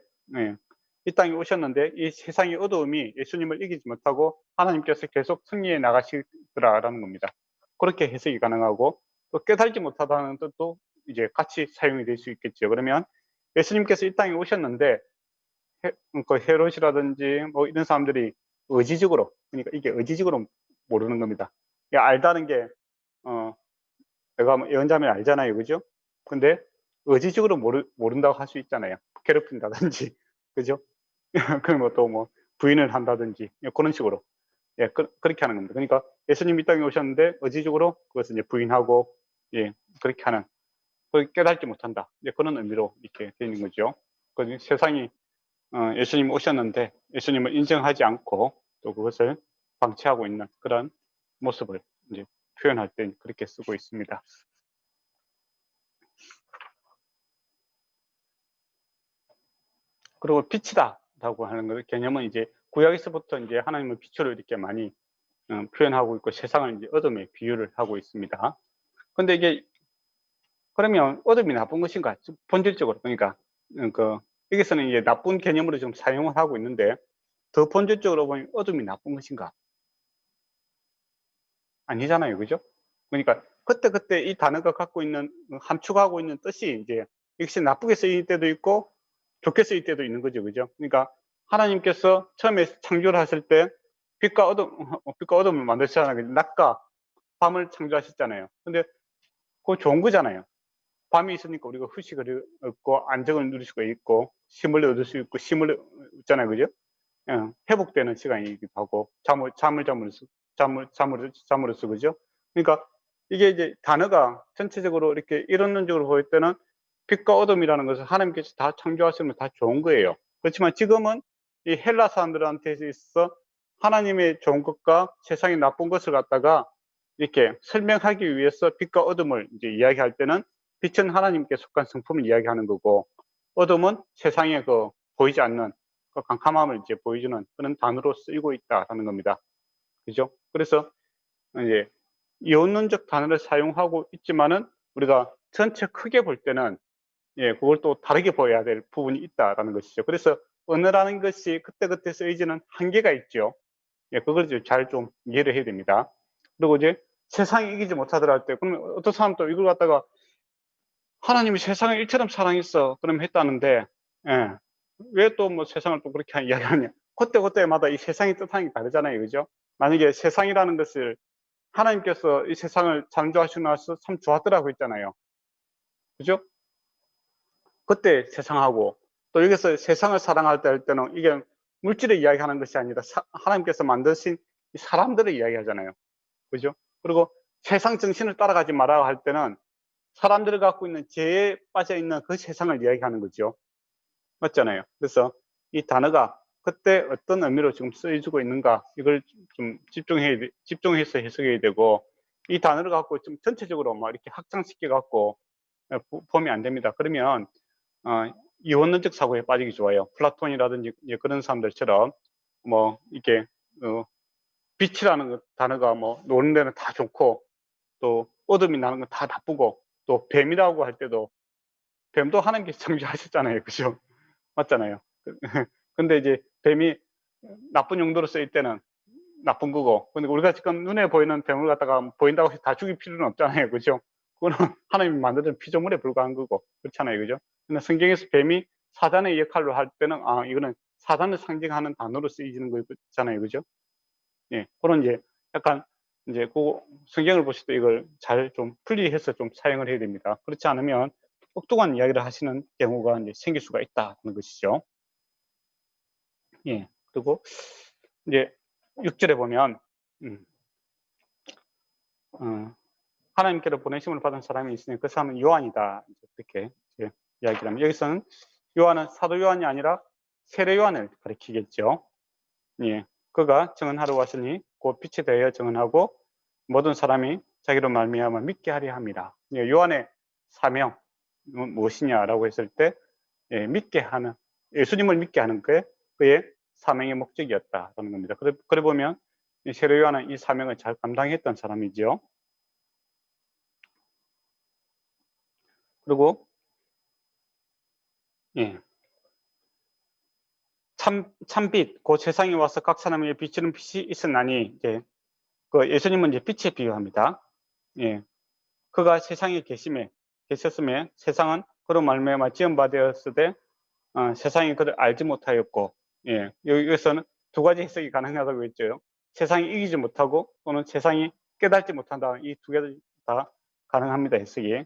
이 땅에 오셨는데 이 세상의 어두움이 예수님을 이기지 못하고 하나님께서 계속 승리해 나가시더라라는 겁니다. 그렇게 해석이 가능하고 또 깨달지 못하다는 뜻도 이제 같이 사용이 될 수 있겠죠. 그러면 예수님께서 이 땅에 오셨는데 그 헤롯이라든지 뭐 이런 사람들이 의지적으로, 그러니까 이게 의지적으로 모르는 겁니다. 알다는 게 내가 뭐 예언자면 알잖아요, 그죠? 근데 의지적으로 모른다고 할 수 있잖아요. 괴롭힌다든지, 그죠? 그럼 뭐 또 뭐 부인을 한다든지 그런 식으로 그렇게 하는 겁니다. 그러니까 예수님 이 땅에 오셨는데 의지적으로 그것을 이제 부인하고 그렇게 하는, 깨닫지 못한다, 그런 의미로 이렇게 되는 거죠. 세상이 예수님 오셨는데 예수님을 인정하지 않고 또 그것을 방치하고 있는 그런 모습을 이제 표현할 때 그렇게 쓰고 있습니다. 그리고 빛이다라고 하는 것 개념은 이제 구약에서부터 이제 하나님은 빛으로 이렇게 많이 표현하고 있고 세상을 이제 어둠에 비유를 하고 있습니다. 근데 이게 그러면 어둠이 나쁜 것인가? 본질적으로, 그러니까 여기서는 이제 나쁜 개념으로 좀 사용을 하고 있는데 더 본질적으로 보면 어둠이 나쁜 것인가? 아니잖아요, 그죠? 그러니까 그때 이 단어가 갖고 있는 함축하고 있는 뜻이 이제 역시 나쁘게 쓰일 때도 있고 좋게 쓰일 때도 있는 거죠, 그죠? 그러니까 하나님께서 처음에 창조를 하실 때 빛과 어둠을 만드셨잖아요. 낮과 밤을 창조하셨잖아요. 근데 그거 좋은 거잖아요. 밤이 있으니까 우리가 휴식을 얻고 안정을 누릴 수가 있고 힘을 얻을 수 있고 힘을 얻잖아요, 그죠? 회복되는 시간이기도 하고 잠으로써, 그죠? 그러니까 이게 이제 단어가 전체적으로 이렇게 이론론적으로 볼 때는 빛과 어둠이라는 것을 하나님께서 다 창조하시면 다 좋은 거예요. 그렇지만 지금은 이 헬라 사람들한테 있어 하나님의 좋은 것과 세상의 나쁜 것을 갖다가 이렇게 설명하기 위해서 빛과 어둠을 이제 이야기할 때는 빛은 하나님께 속한 성품을 이야기하는 거고 어둠은 세상에 보이지 않는 그 캄캄함을 이제 보여주는 그런 단어로 쓰이고 있다라는 겁니다. 그죠? 그래서 이제 이론적 단어를 사용하고 있지만은 우리가 전체 크게 볼 때는 그걸 또 다르게 보여야 될 부분이 있다라는 것이죠. 그래서 언어라는 것이 그때그때 쓰이지는 한계가 있죠. 그걸 잘 좀 이해를 해야 됩니다. 그리고 이제 세상이 이기지 못하더라 할 때, 그러면 어떤 사람 또 이걸 갖다가 하나님이 세상을 일처럼 사랑했어, 그럼 했다는데, 왜 또 뭐 세상을 또 그렇게 이야기하냐. 그때마다 이 세상이 뜻하는 게 다르잖아요. 그죠? 만약에 세상이라는 것을 하나님께서 이 세상을 창조하시고 나서 참 좋았더라고 했잖아요. 그죠? 그때 세상하고 또 여기서 세상을 사랑할 때 할 때는 이게 물질을 이야기하는 것이 아니라 하나님께서 만드신 이 사람들을 이야기하잖아요. 그죠? 그리고 세상 정신을 따라가지 말아야 할 때는 사람들이 갖고 있는 죄에 빠져 있는 그 세상을 이야기하는 거죠. 맞잖아요. 그래서 이 단어가 그때 어떤 의미로 지금 쓰여지고 있는가, 이걸 좀 집중해서 해석해야 되고, 이 단어를 갖고 좀 전체적으로 막 이렇게 확장시켜 갖고 보면 안 됩니다. 그러면 이원론적 사고에 빠지기 좋아요. 플라톤이라든지 그런 사람들처럼 뭐 이렇게 빛이라는 단어가 뭐 노는 데는 다 좋고 또 어둠이 나는 건 다 나쁘고 또 뱀이라고 할 때도 뱀도 하나님께서 창조하셨잖아요. 그죠? 맞잖아요. 근데 이제 뱀이 나쁜 용도로 쓰일 때는 나쁜 거고. 근데 우리가 지금 눈에 보이는 뱀을 갖다가 보인다고 해서 다 죽일 필요는 없잖아요. 그죠? 그거는 하나님이 만드는 피조물에 불과한 거고. 그렇잖아요. 그죠? 근데 성경에서 뱀이 사단의 역할로 할 때는, 아, 이거는 사단을 상징하는 단어로 쓰이는 거잖아요. 그죠? 예. 그런 이제 약간 이제 그 성경을 보실 때 이걸 잘 좀 분리해서 좀 사용을 해야 됩니다. 그렇지 않으면 엉뚱한 이야기를 하시는 경우가 이제 생길 수가 있다는 것이죠. 예. 그리고 이제 6절에 보면, 하나님께로 보내심을 받은 사람이 있으니 그 사람은 요한이다. 이렇게 이야기를 하면, 여기서는 요한은 사도 요한이 아니라 세례 요한을 가리키겠죠. 예. 그가 증언하러 왔으니 곧 빛에 대하여 증언하고 모든 사람이 자기로 말미암아 믿게 하려 함이라. 예, 요한의 사명 무엇이냐라고 했을 때, 예, 믿게 하는, 예수님을 믿게 하는 게 그의 사명의 목적이었다라는 겁니다. 그래 보면 세례 요한은 이 사명을 잘 감당했던 사람이죠. 그리고 예, 참빛, 그 세상에 와서 각 사람에게 비치는 빛이 있었나니, 이제 그 예수님은 이제 빛에 비유합니다. 예, 그가 세상에 계셨음에 세상은 그로 말미암아 지음받았으되 세상이 그를 알지 못하였고, 예, 여기서는 두 가지 해석이 가능하다고 했죠. 세상이 이기지 못하고 또는 세상이 깨닫지 못한다. 이 두 가지 다 가능합니다. 해석이.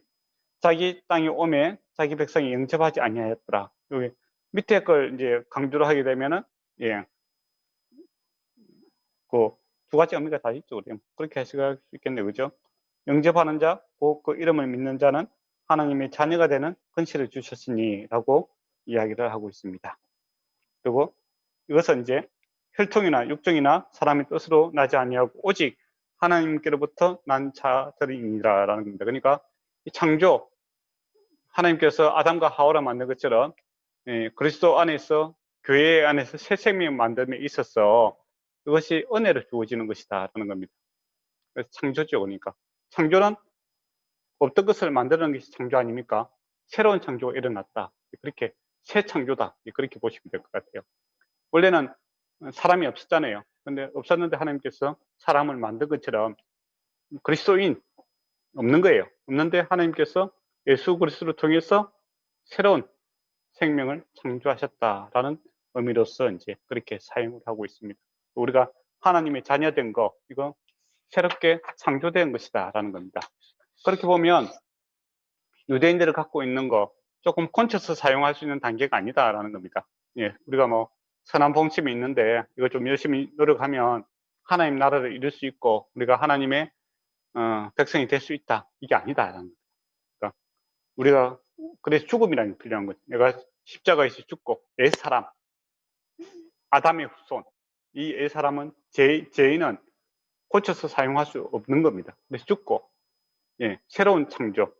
자기 땅에 오매 자기 백성이 영접하지 아니하였더라. 여기 밑에 걸 이제 강조를 하게 되면은, 예, 그 두 가지 의미가 다 있죠. 그렇게 해석할 수 있겠네요. 그죠? 영접하는 자, 그 이름을 믿는 자는 하나님의 자녀가 되는 권세를 주셨으니 라고 이야기를 하고 있습니다. 그리고 이것은 이제 혈통이나 육정이나 사람의 뜻으로 나지 아니하고 오직 하나님께로부터 난 자들이니라 라는 겁니다. 그러니까 이 창조, 하나님께서 아담과 하와를 만든 것처럼, 예, 그리스도 안에서, 교회 안에서 새 생명 만듦에 있어서 그것이 은혜로 주어지는 것이다 라는 겁니다. 그래서 창조죠. 그러니까 창조는 없던 것을 만드는 것이 창조 아닙니까? 새로운 창조가 일어났다. 그렇게 새 창조다. 그렇게 보시면 될 것 같아요. 원래는 사람이 없었잖아요. 근데 없었는데 하나님께서 사람을 만든 것처럼 그리스도인 없는 거예요. 없는데 하나님께서 예수 그리스도를 통해서 새로운 생명을 창조하셨다라는 의미로서 이제 그렇게 사용을 하고 있습니다. 우리가 하나님의 자녀된 거, 이거 새롭게 창조된 것이다라는 겁니다. 그렇게 보면 유대인들을 갖고 있는 거 조금 콘쳐서 사용할 수 있는 단계가 아니다라는 겁니다. 예, 우리가 뭐 선한 봉침이 있는데 이거 좀 열심히 노력하면 하나님 나라를 이룰 수 있고 우리가 하나님의 백성이 될 수 있다. 이게 아니다라는 겁니다. 그러니까 우리가 그래서 죽음이라는 게 필요한 거죠. 내가 십자가에서 죽고 옛사람, 아담의 후손, 이 옛사람은 죄인은 고쳐서 사용할 수 없는 겁니다. 그래서 죽고, 예, 새로운 창조,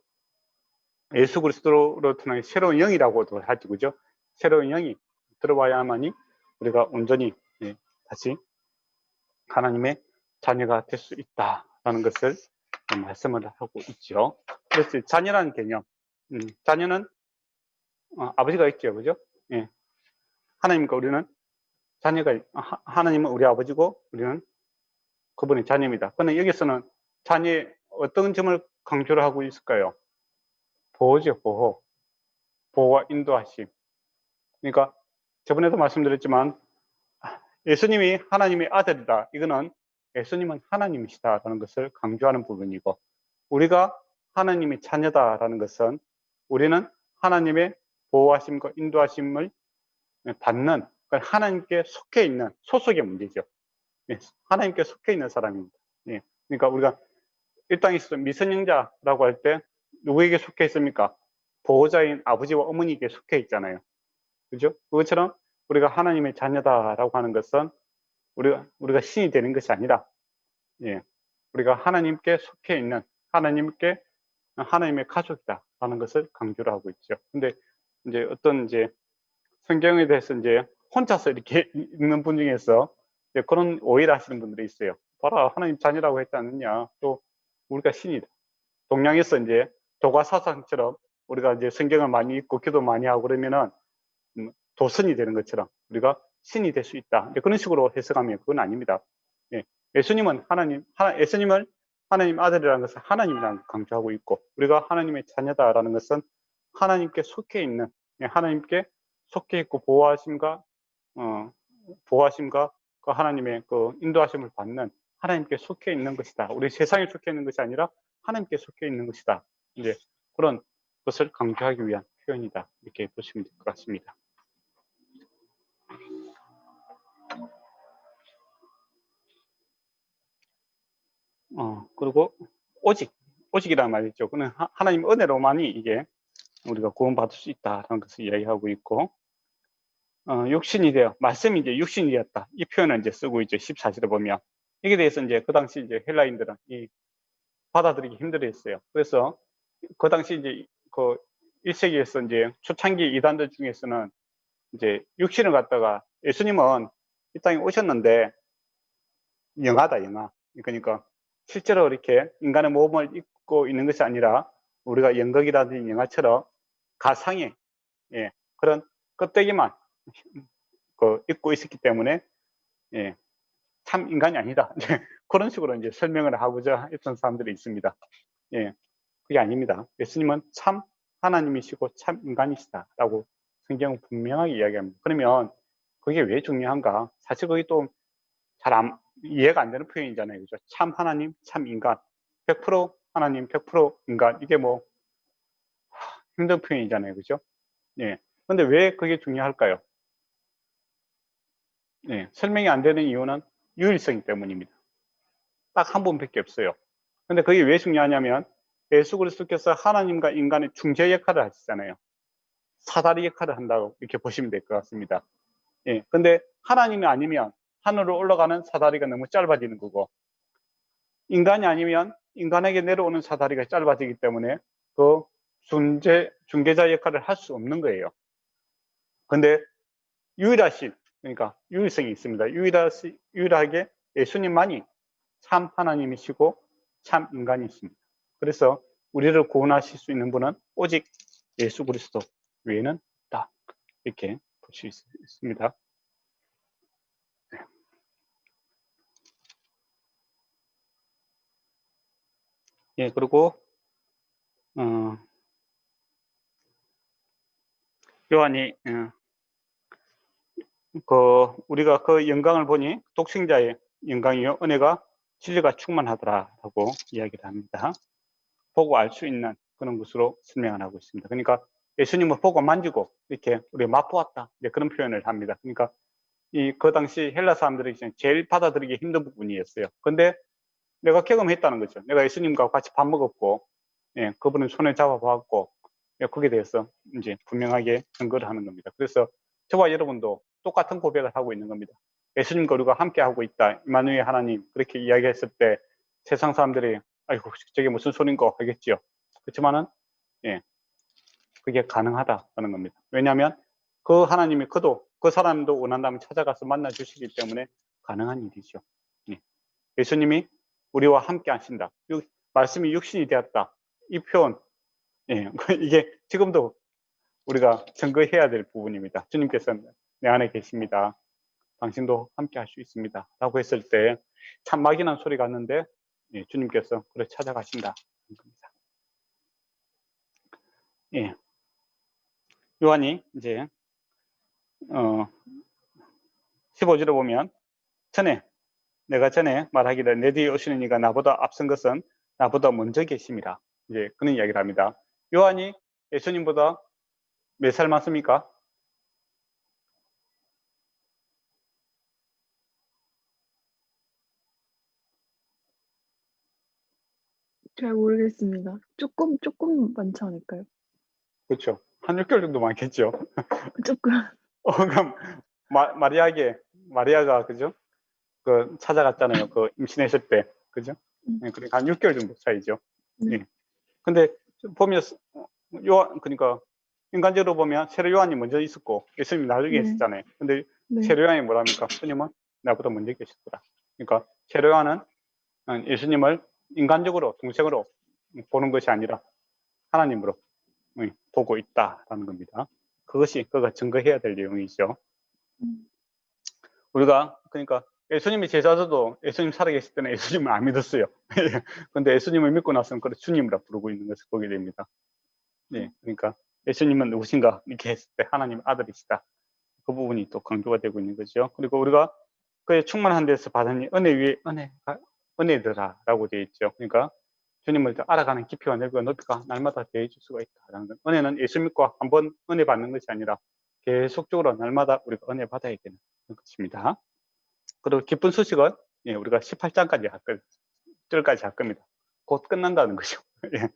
예수 그리스도로 통한 새로운 영이라고도 하죠, 그죠? 새로운 영이 들어와야만이 우리가 온전히, 예, 다시 하나님의 자녀가 될 수 있다라는 것을 말씀을 하고 있죠. 그래서 자녀라는 개념, 자녀는 아버지가 있죠, 그죠? 예, 하나님과 우리는 자녀가, 하나님은 우리 아버지고 우리는 그분의 자녀입니다. 그런데 여기서는 자녀의 어떤 점을 강조를 하고 있을까요? 보호죠, 보호. 보호와 인도하심. 그러니까 저번에도 말씀드렸지만 예수님이 하나님의 아들이다. 이거는 예수님은 하나님이시다라는 것을 강조하는 부분이고, 우리가 하나님의 자녀다라는 것은 우리는 하나님의 보호하심과 인도하심을 받는, 하나님께 속해 있는 소속의 문제죠. 예, 하나님께 속해 있는 사람입니다. 예, 그러니까 우리가 이 땅에 있어서 미성년자라고 할 때 누구에게 속해 있습니까? 보호자인 아버지와 어머니에게 속해 있잖아요. 그죠? 그것처럼 우리가 하나님의 자녀다라고 하는 것은 우리가 신이 되는 것이 아니라, 예, 우리가 하나님께 속해 있는, 하나님의 가족이다라는 것을 강조를 하고 있죠. 근데 이제 어떤 이제 성경에 대해서 이제 혼자서 이렇게 읽는 분 중에서 그런 오해를 하시는 분들이 있어요. 봐라, 하나님 자녀라고 했지 않느냐. 또 우리가 신이다. 동양에서 이제 도가 사상처럼 우리가 이제 성경을 많이 읽고 기도 많이 하고 그러면은 도선이 되는 것처럼 우리가 신이 될 수 있다. 그런 식으로 해석하면 그건 아닙니다. 예, 예수님은 예수님을 하나님 아들이라는 것은 하나님이라는 걸 강조하고 있고, 우리가 하나님의 자녀다라는 것은 하나님께 속해 있는, 하나님께 속해 있고 보호하심과 그 하나님의 그 인도하심을 받는 하나님께 속해 있는 것이다. 우리 세상에 속해 있는 것이 아니라 하나님께 속해 있는 것이다. 이제 그런 것을 강조하기 위한 표현이다. 이렇게 보시면 될 것 같습니다. 그리고 오직이라는 말이 있죠. 그는 하나님 은혜로만이 이게 우리가 구원받을 수 있다라는 것을 이야기하고 있고, 육신이 되어, 말씀이 이제 육신이 되었다. 이 표현을 이제 쓰고 있죠. 14절에 보면. 이게 대해서 이제 그 당시 이제 헬라인들은 받아들이기 힘들어 했어요. 그래서 그 당시 이제 그 1세기에서 이제 초창기 이단들 중에서는 이제 육신을 갖다가 예수님은 이 땅에 오셨는데 영하다, 영하. 그러니까 실제로 이렇게 인간의 몸을 입고 있는 것이 아니라 우리가 연극이라든지 영화처럼 가상의 그런 껍데기만 입고 있었기 때문에 참 인간이 아니다. 그런 식으로 이제 설명을 하고자 했던 사람들이 있습니다. 그게 아닙니다. 예수님은 참 하나님이시고 참 인간이시다라고 성경은 분명하게 이야기합니다. 그러면 그게 왜 중요한가? 사실 그게 또 잘 이해가 안 되는 표현이잖아요. 그죠? 참 하나님, 참 인간. 100% 하나님, 100% 인간. 이게 뭐 힘든 표현이잖아요. 그죠? 근데 왜 그게 중요할까요? 설명이 안 되는 이유는 유일성 때문입니다. 딱 한 분밖에 없어요. 근데 그게 왜 중요하냐면 예수 그리스도께서 하나님과 인간의 중재 역할을 하시잖아요. 사다리 역할을 한다고 이렇게 보시면 될 것 같습니다. 근데 하나님이 아니면 하늘로 올라가는 사다리가 너무 짧아지는 거고, 인간이 아니면 인간에게 내려오는 사다리가 짧아지기 때문에 그 중개자 역할을 할 수 없는 거예요. 근데 유일하신, 그러니까 유일성이 있습니다. 유일하게 예수님만이 참 하나님이시고 참 인간이십니다. 그래서 우리를 구원하실 수 있는 분은 오직 예수 그리스도 외에는 없다. 이렇게 볼 수 있습니다. 그리고 요한이 우리가 그 영광을 보니 독생자의 영광이요 은혜가 진리가 충만하더라라고 이야기를 합니다. 보고 알 수 있는 그런 것으로 설명을 하고 있습니다. 그러니까 예수님을 보고 만지고 이렇게 우리가 맛보았다, 그런 표현을 합니다. 그러니까 그 당시 헬라 사람들이 제일 받아들이기 힘든 부분이었어요. 근데 내가 경험했다는 거죠. 내가 예수님과 같이 밥 먹었고, 그분을 손에 잡아봤고, 거기에 대해서 이제 분명하게 증거를 하는 겁니다. 그래서 저와 여러분도 똑같은 고백을 하고 있는 겁니다. 예수님과 우리가 함께 하고 있다. 임마누엘 하나님, 그렇게 이야기했을 때 세상 사람들이 아이고 저게 무슨 소린가 하겠지요. 그렇지만은 그게 가능하다는 겁니다. 왜냐하면 그 하나님이 그 사람도 원한다면 찾아가서 만나 주시기 때문에 가능한 일이죠. 예수님이 우리와 함께 하신다. 말씀이 육신이 되었다. 이 표현, 이게 지금도 우리가 증거해야 될 부분입니다. 주님께서는 내 안에 계십니다. 당신도 함께 할 수 있습니다. 라고 했을 때 참 막연한 소리가 났는데 주님께서 그를 찾아가신다. 요한이 이제 15절에 보면 내가 전에 말하기를 내 뒤에 오시는 이가 나보다 앞선 것은 나보다 먼저 계심이라. 이제 그런 이야기를 합니다. 요한이 예수님보다 몇 살 많습니까? 잘 모르겠습니다. 조금 많지 않을까요? 그렇죠. 한 6개월 정도 많겠죠. 조금. 그럼 마리아가 그죠? 찾아갔잖아요. 임신했을 때. 그죠? 그러니까 한 6개월 정도 차이죠. 근데 보면 그러니까 인간적으로 보면 세례 요한이 먼저 있었고 예수님이 나중에 있었잖아요. 근데 세례 요한이 뭐랍니까? 주님은 나보다 먼저 계셨더라. 그러니까 세례 요한은 예수님을 인간적으로 동생으로 보는 것이 아니라 하나님으로 보고 있다라는 겁니다. 그가 증거해야 될 내용이죠. 우리가 그러니까 예수님의 제자들도 예수님 살아계실 때는 예수님을 안 믿었어요. 근데 예수님을 믿고 나서는 그걸 주님이라 부르고 있는 것을 보게 됩니다. 예, 그러니까 예수님은 누구신가 이렇게 했을 때 하나님 아들이시다. 그 부분이 또 강조가 되고 있는 거죠. 그리고 우리가 그의 충만한 데서 받은 은혜 위에 은혜더라라고 되어 있죠. 그러니까 주님을 더 알아가는 깊이와 넓이와 높이가 날마다 더해질 수가 있다라는 것. 은혜는 예수 믿고 한번 은혜 받는 것이 아니라 계속적으로 날마다 우리가 은혜 받아야 되는 것입니다. 그리고 기쁜 소식은 예, 우리가 18장까지 할 겁니다. 곧 끝난다는 거죠. 예,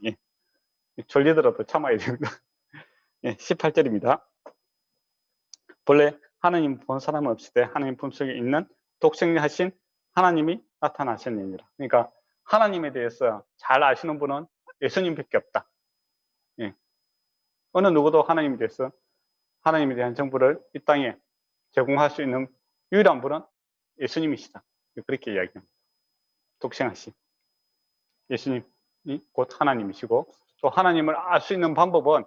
예. 졸리더라도 참아야 됩니다. 예, 18절입니다. 본래 하나님 본 사람은 없을 때 하나님 품속에 있는 독생하신 하나님이 나타나셨느니라. 그러니까 하나님에 대해서 잘 아시는 분은 예수님밖에 없다. 예. 어느 누구도 하나님에 대해서 하나님에 대한 정보를 이 땅에 제공할 수 있는 유일한 분은 예수님이시다. 그렇게 이야기합니다. 독생하신 예수님이 곧 하나님이시고, 또 하나님을 알 수 있는 방법은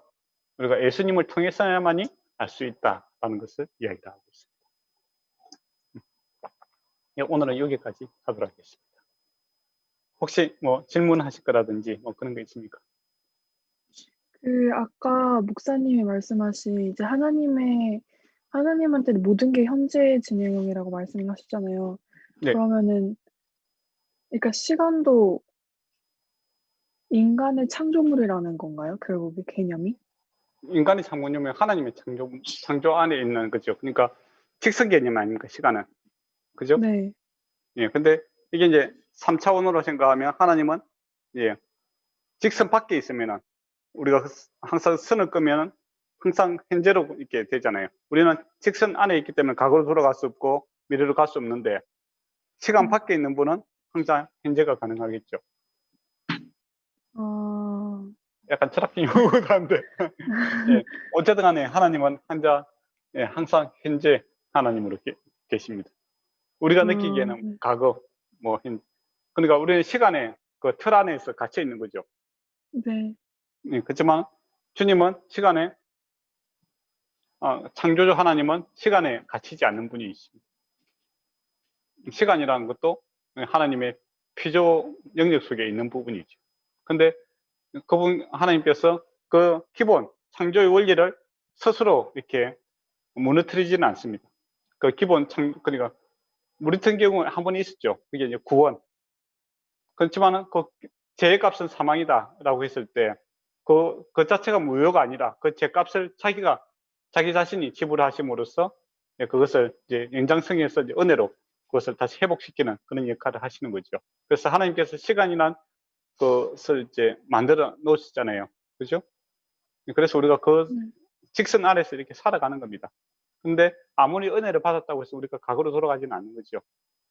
우리가 예수님을 통해서야만이 알 수 있다라는 것을 이야기하고 있습니다. 오늘은 여기까지 하도록 하겠습니다. 혹시 뭐 질문하실 거라든지 뭐 그런 거 있습니까? 아까 목사님이 말씀하신 이제 하나님한테는 모든 게 현재 진행형이라고 말씀을 하셨잖아요. 네. 그러면은 그러니까 시간도 인간의 창조물이라는 건가요? 결국에 개념이? 인간의 창조냐면 하나님의 창조 안에 있는 거죠. 그러니까 직선 개념 아닙니까, 시간은. 그죠? 네. 예, 근데 이게 이제 3차원으로 생각하면 하나님은 예, 직선 밖에 있으면은 우리가 항상 선을 끄면은 항상 현재로 이렇게 되잖아요. 우리는 직선 안에 있기 때문에 과거로 돌아갈 수 없고 미래로 갈 수 없는데 시간 밖에 있는 분은 항상 현재가 가능하겠죠. 아. 약간 철학적인 용어도 한데 예, 어쨌든 간에 하나님은 예, 항상 현재 하나님으로 계십니다. 우리가 느끼기에는 네. 과거, 그러니까 우리는 시간의 그 틀 안에서 갇혀 있는 거죠. 네. 예, 그렇지만 주님은 창조주 하나님은 시간에 갇히지 않는 분이십니다. 시간이라는 것도 하나님의 피조 영역 속에 있는 부분이죠. 근데 그분 하나님께서 그 기본 창조의 원리를 스스로 이렇게 무너뜨리지는 않습니다. 그 기본 그러니까 우리 같은 경우에 한 번 있었죠. 그게 이제 구원. 그렇지만은 그 죄값은 사망이다라고 했을 때 그 자체가 무효가 아니라 그 죄값을 자기 자신이 지불하심으로써 그것을 이제 연장성에서 이제 은혜로 그것을 다시 회복시키는 그런 역할을 하시는 거죠. 그래서 하나님께서 시간이란 것을 이제 만들어 놓으셨잖아요. 그죠? 그래서 우리가 그 네. 직선 아래서 이렇게 살아가는 겁니다. 근데 아무리 은혜를 받았다고 해서 우리가 과거로 돌아가지는 않는 거죠.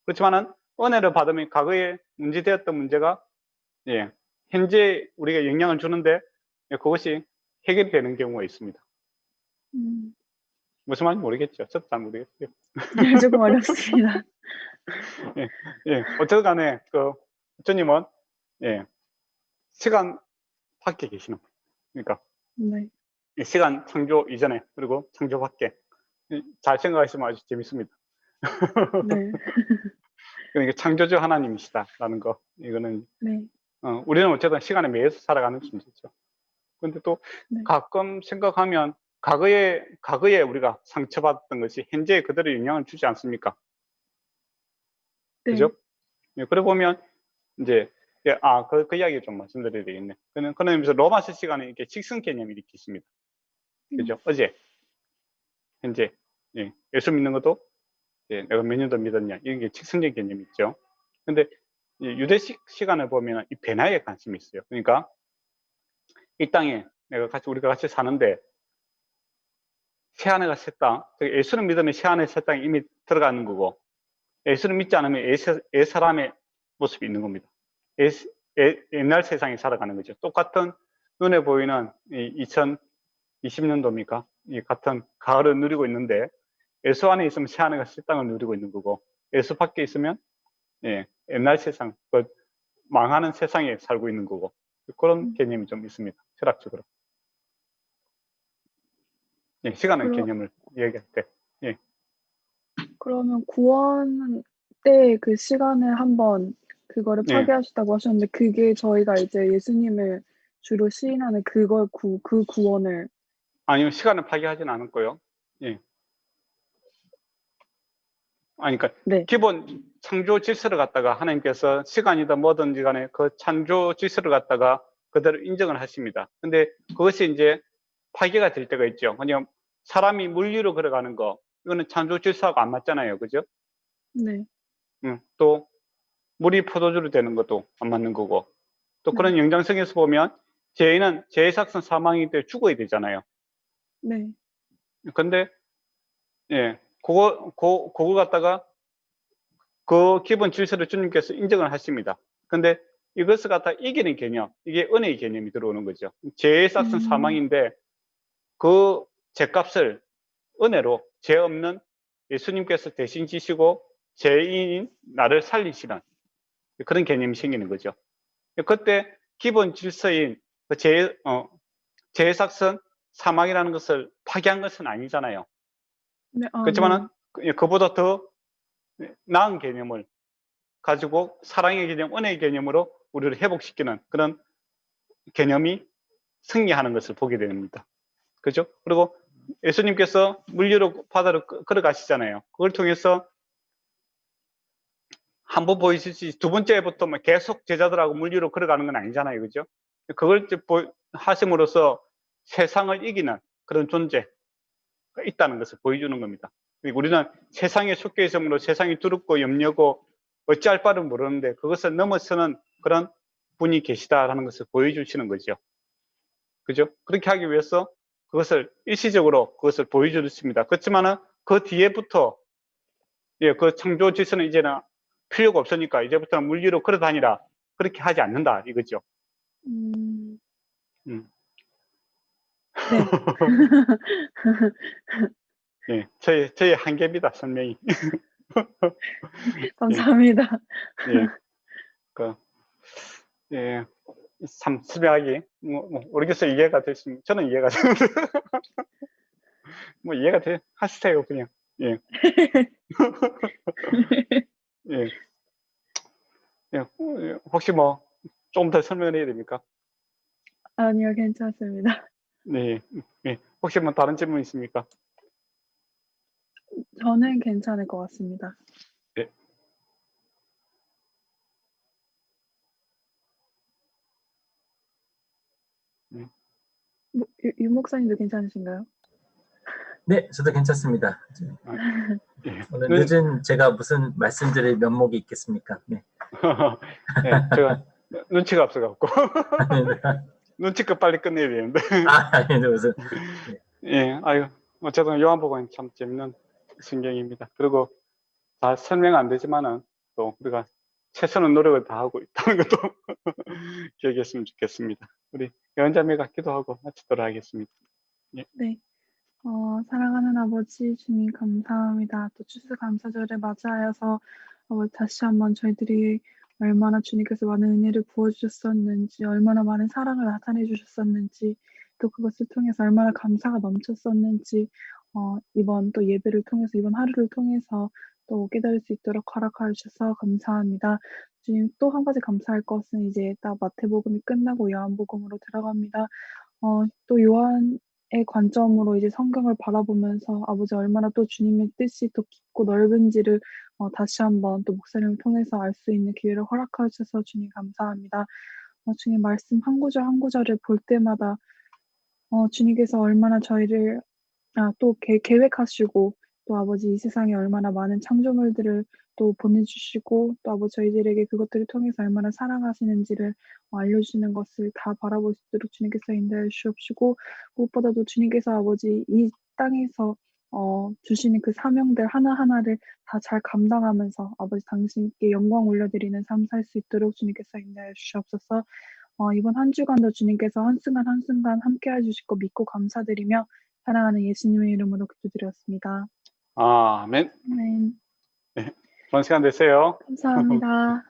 그렇지만은 은혜를 받으면 과거에 문제되었던 문제가 예, 현재 우리가 영향을 주는데 그것이 해결되는 경우가 있습니다. 음. 무슨 말인지 모르겠죠. 저도 잘 모르겠어요. 네, 조금 어렵습니다. 예, 예. 어쨌든 간에 그 주님은 예, 시간 밖에 계시는 분. 그러니까 네. 이 시간 창조 이전에 그리고 창조 밖에 잘 생각하시면 아주 재밌습니다. 네. 그러니까 창조주 하나님이시다라는 거 이거는 네. 우리는 어쨌든 시간에 매여서 살아가는 존재죠. 근데 또 네. 가끔 생각하면 과거에 우리가 상처받았던 것이 현재에 그대로 영향을 주지 않습니까? 네. 그죠? 예, 그래 보면 이제 예, 그 이야기 좀 말씀드려야 되겠네. 그런 의미에서 로마서 시간에 이렇게 직선 개념이 이렇게 있습니다. 그죠? 어제, 현재, 예, 예수 믿는 것도 예, 내가 몇 년도 믿었냐 이런 게 직선적 개념이 있죠. 근데 유대식 시간을 보면 이 변화에 관심이 있어요. 그러니까 이 땅에 우리가 같이 사는데 새하늘과 새 땅, 예수를 믿으면 새하늘 새 땅이 이미 들어가는 거고 예수를 믿지 않으면 옛사람의 모습이 있는 겁니다. 옛날 세상에 살아가는 거죠. 똑같은 눈에 보이는 2020년도입니까? 이 같은 가을을 누리고 있는데 예수 안에 있으면 새하늘과 새 땅을 누리고 있는 거고 예수 밖에 있으면 옛날 세상, 그 망하는 세상에 살고 있는 거고 그런 개념이 좀 있습니다. 철학적으로. 시간의 그러 개념을 얘기할 때. 예. 그러면 구원 때 그 시간을 한번 그거를 예. 파괴하셨다고 하셨는데 그게 저희가 이제 예수님을 주로 시인하는 그걸 그 구원을 아니요. 시간을 파괴하진 않았고요. 예. 아니 그러니까 네. 기본 창조 질서를 갖다가 하나님께서 시간이든 뭐든지 간에 그 창조 질서를 갖다가 그대로 인정을 하십니다. 근데 그것이 인제 파괴가 될 때가 있죠. 그냥 사람이 물 위로 걸어가는 거 이거는 창조 질서하고 안 맞잖아요. 그죠? 네. 또 물이 포도주로 되는 것도 안 맞는 거고 또 네. 그런 연장성에서 보면 죄인은 죄의 삭선 사망일 때 죽어야 되잖아요. 네. 근데 예. 그걸 갖다가 그 기본 질서를 주님께서 인정을 하십니다. 근데 이것을 갖다 이기는 개념, 이게 은혜의 개념이 들어오는 거죠. 죄의 삭은 음. 사망인데 그 죄값을 은혜로 죄 없는 예수님께서 대신 지시고 죄인인 나를 살리시는 그런 개념이 생기는 거죠. 그때 기본 질서인 그 죄의 삭은 사망이라는 것을 파괴한 것은 아니잖아요. 네. 아 그렇지만은 네. 그보다 더 나은 개념을 가지고 사랑의 개념, 은혜의 개념으로 우리를 회복시키는 그런 개념이 승리하는 것을 보게 됩니다. 그죠? 그리고 예수님께서 물 위로 바다로 걸어가시잖아요. 그걸 통해서 한 번 보이시지 두 번째부터 뭐 계속 제자들하고 물 위로 걸어가는 건 아니잖아요. 그죠? 그걸 이제 하심으로써 세상을 이기는 그런 존재가 있다는 것을 보여주는 겁니다. 그리고 우리는 세상에 속해 있으므로 세상이 두렵고 염려고 어찌할 바를 모르는데 그것을 넘어서는 그런 분이 계시다라는 것을 보여주시는 거죠. 그죠? 그렇게 하기 위해서 그것을 일시적으로 그것을 보여주십니다. 그렇지만은 그 뒤에부터 예, 그 창조 질서는 이제는 필요가 없으니까 이제부터는 물 위로 걸어 다니라 그렇게 하지 않는다 이거죠. 음. 음. 네. 예, 저의 한계입니다 설명이. 예, 감사합니다. 예, 그 예, 참 설명하기 모르겠어요. 이해가 되시면 저는 이해가 되는데 뭐 이해가 돼 하시세요 그냥. 예, 예, 예, 혹시 뭐 좀 더 설명을 해야 됩니까? 아니요. 괜찮습니다. 네, 예, 혹시 뭐 다른 질문 있습니까? 저는 괜찮을 것 같습니다. 예, 음, 유 목사님도 괜찮으신가요? 네, 저도 괜찮습니다. 아, 예, 오늘 늦은 제가 무슨 말씀드릴 면목이 있겠습니까? 네. 예, 제가 눈치가 없어갖고 아닙니다. 눈치껏 빨리 끝내야 되는데. 아닙니다. 무슨. 네. 예, 아유, 어쨌든 요한복음은 참 재밌는 성경입니다. 그리고 다 설명 안 되지만은 또 우리가 최선의 노력을 다하고 있다는 것도 기억했으면 좋겠습니다. 우리 여원자매가 기도하고 마치도록 하겠습니다. 예. 네. 사랑하는 아버지 주님 감사합니다. 또 추수감사절을 맞이하여서 다시 한번 저희들이 얼마나 주님께서 많은 은혜를 부어 주셨었는지, 얼마나 많은 사랑을 나타내 주셨었는지, 또 그것을 통해서 얼마나 감사가 넘쳤었는지, 이번 또 예배를 통해서, 이번 하루를 통해서 또 깨달을 수 있도록 허락하여 주셔서 감사합니다. 주님, 또 한 가지 감사할 것은 이제 딱 마태복음이 끝나고 요한복음으로 들어갑니다. 또 요한의 관점으로 이제 성경을 바라보면서 아버지 얼마나 또 주님의 뜻이 또 깊고 넓은지를 다시 한번 또 목사님을 통해서 알 수 있는 기회를 허락하여 주셔서 주님 감사합니다. 주님 말씀 한 구절 한 구절을 볼 때마다 주님께서 얼마나 저희를 또 계획하시고 또 아버지 이 세상에 얼마나 많은 창조물들을 또 보내주시고 또 아버지 저희들에게 그것들을 통해서 얼마나 사랑하시는지를 알려주시는 것을 다 바라볼 수 있도록 주님께서 인도해 주시옵시고 무엇보다도 주님께서 아버지 이 땅에서 주시는 그 사명들 하나하나를 다 잘 감당하면서 아버지 당신께 영광 올려드리는 삶 살 수 있도록 주님께서 인도해 주시옵소서. 이번 한 주간도 주님께서 한순간 한순간 함께해 주실 거 믿고 감사드리며 사랑하는 예수님의 이름으로 기도드렸습니다. 아멘. 아멘. 네, 좋은 시간 되세요. 감사합니다.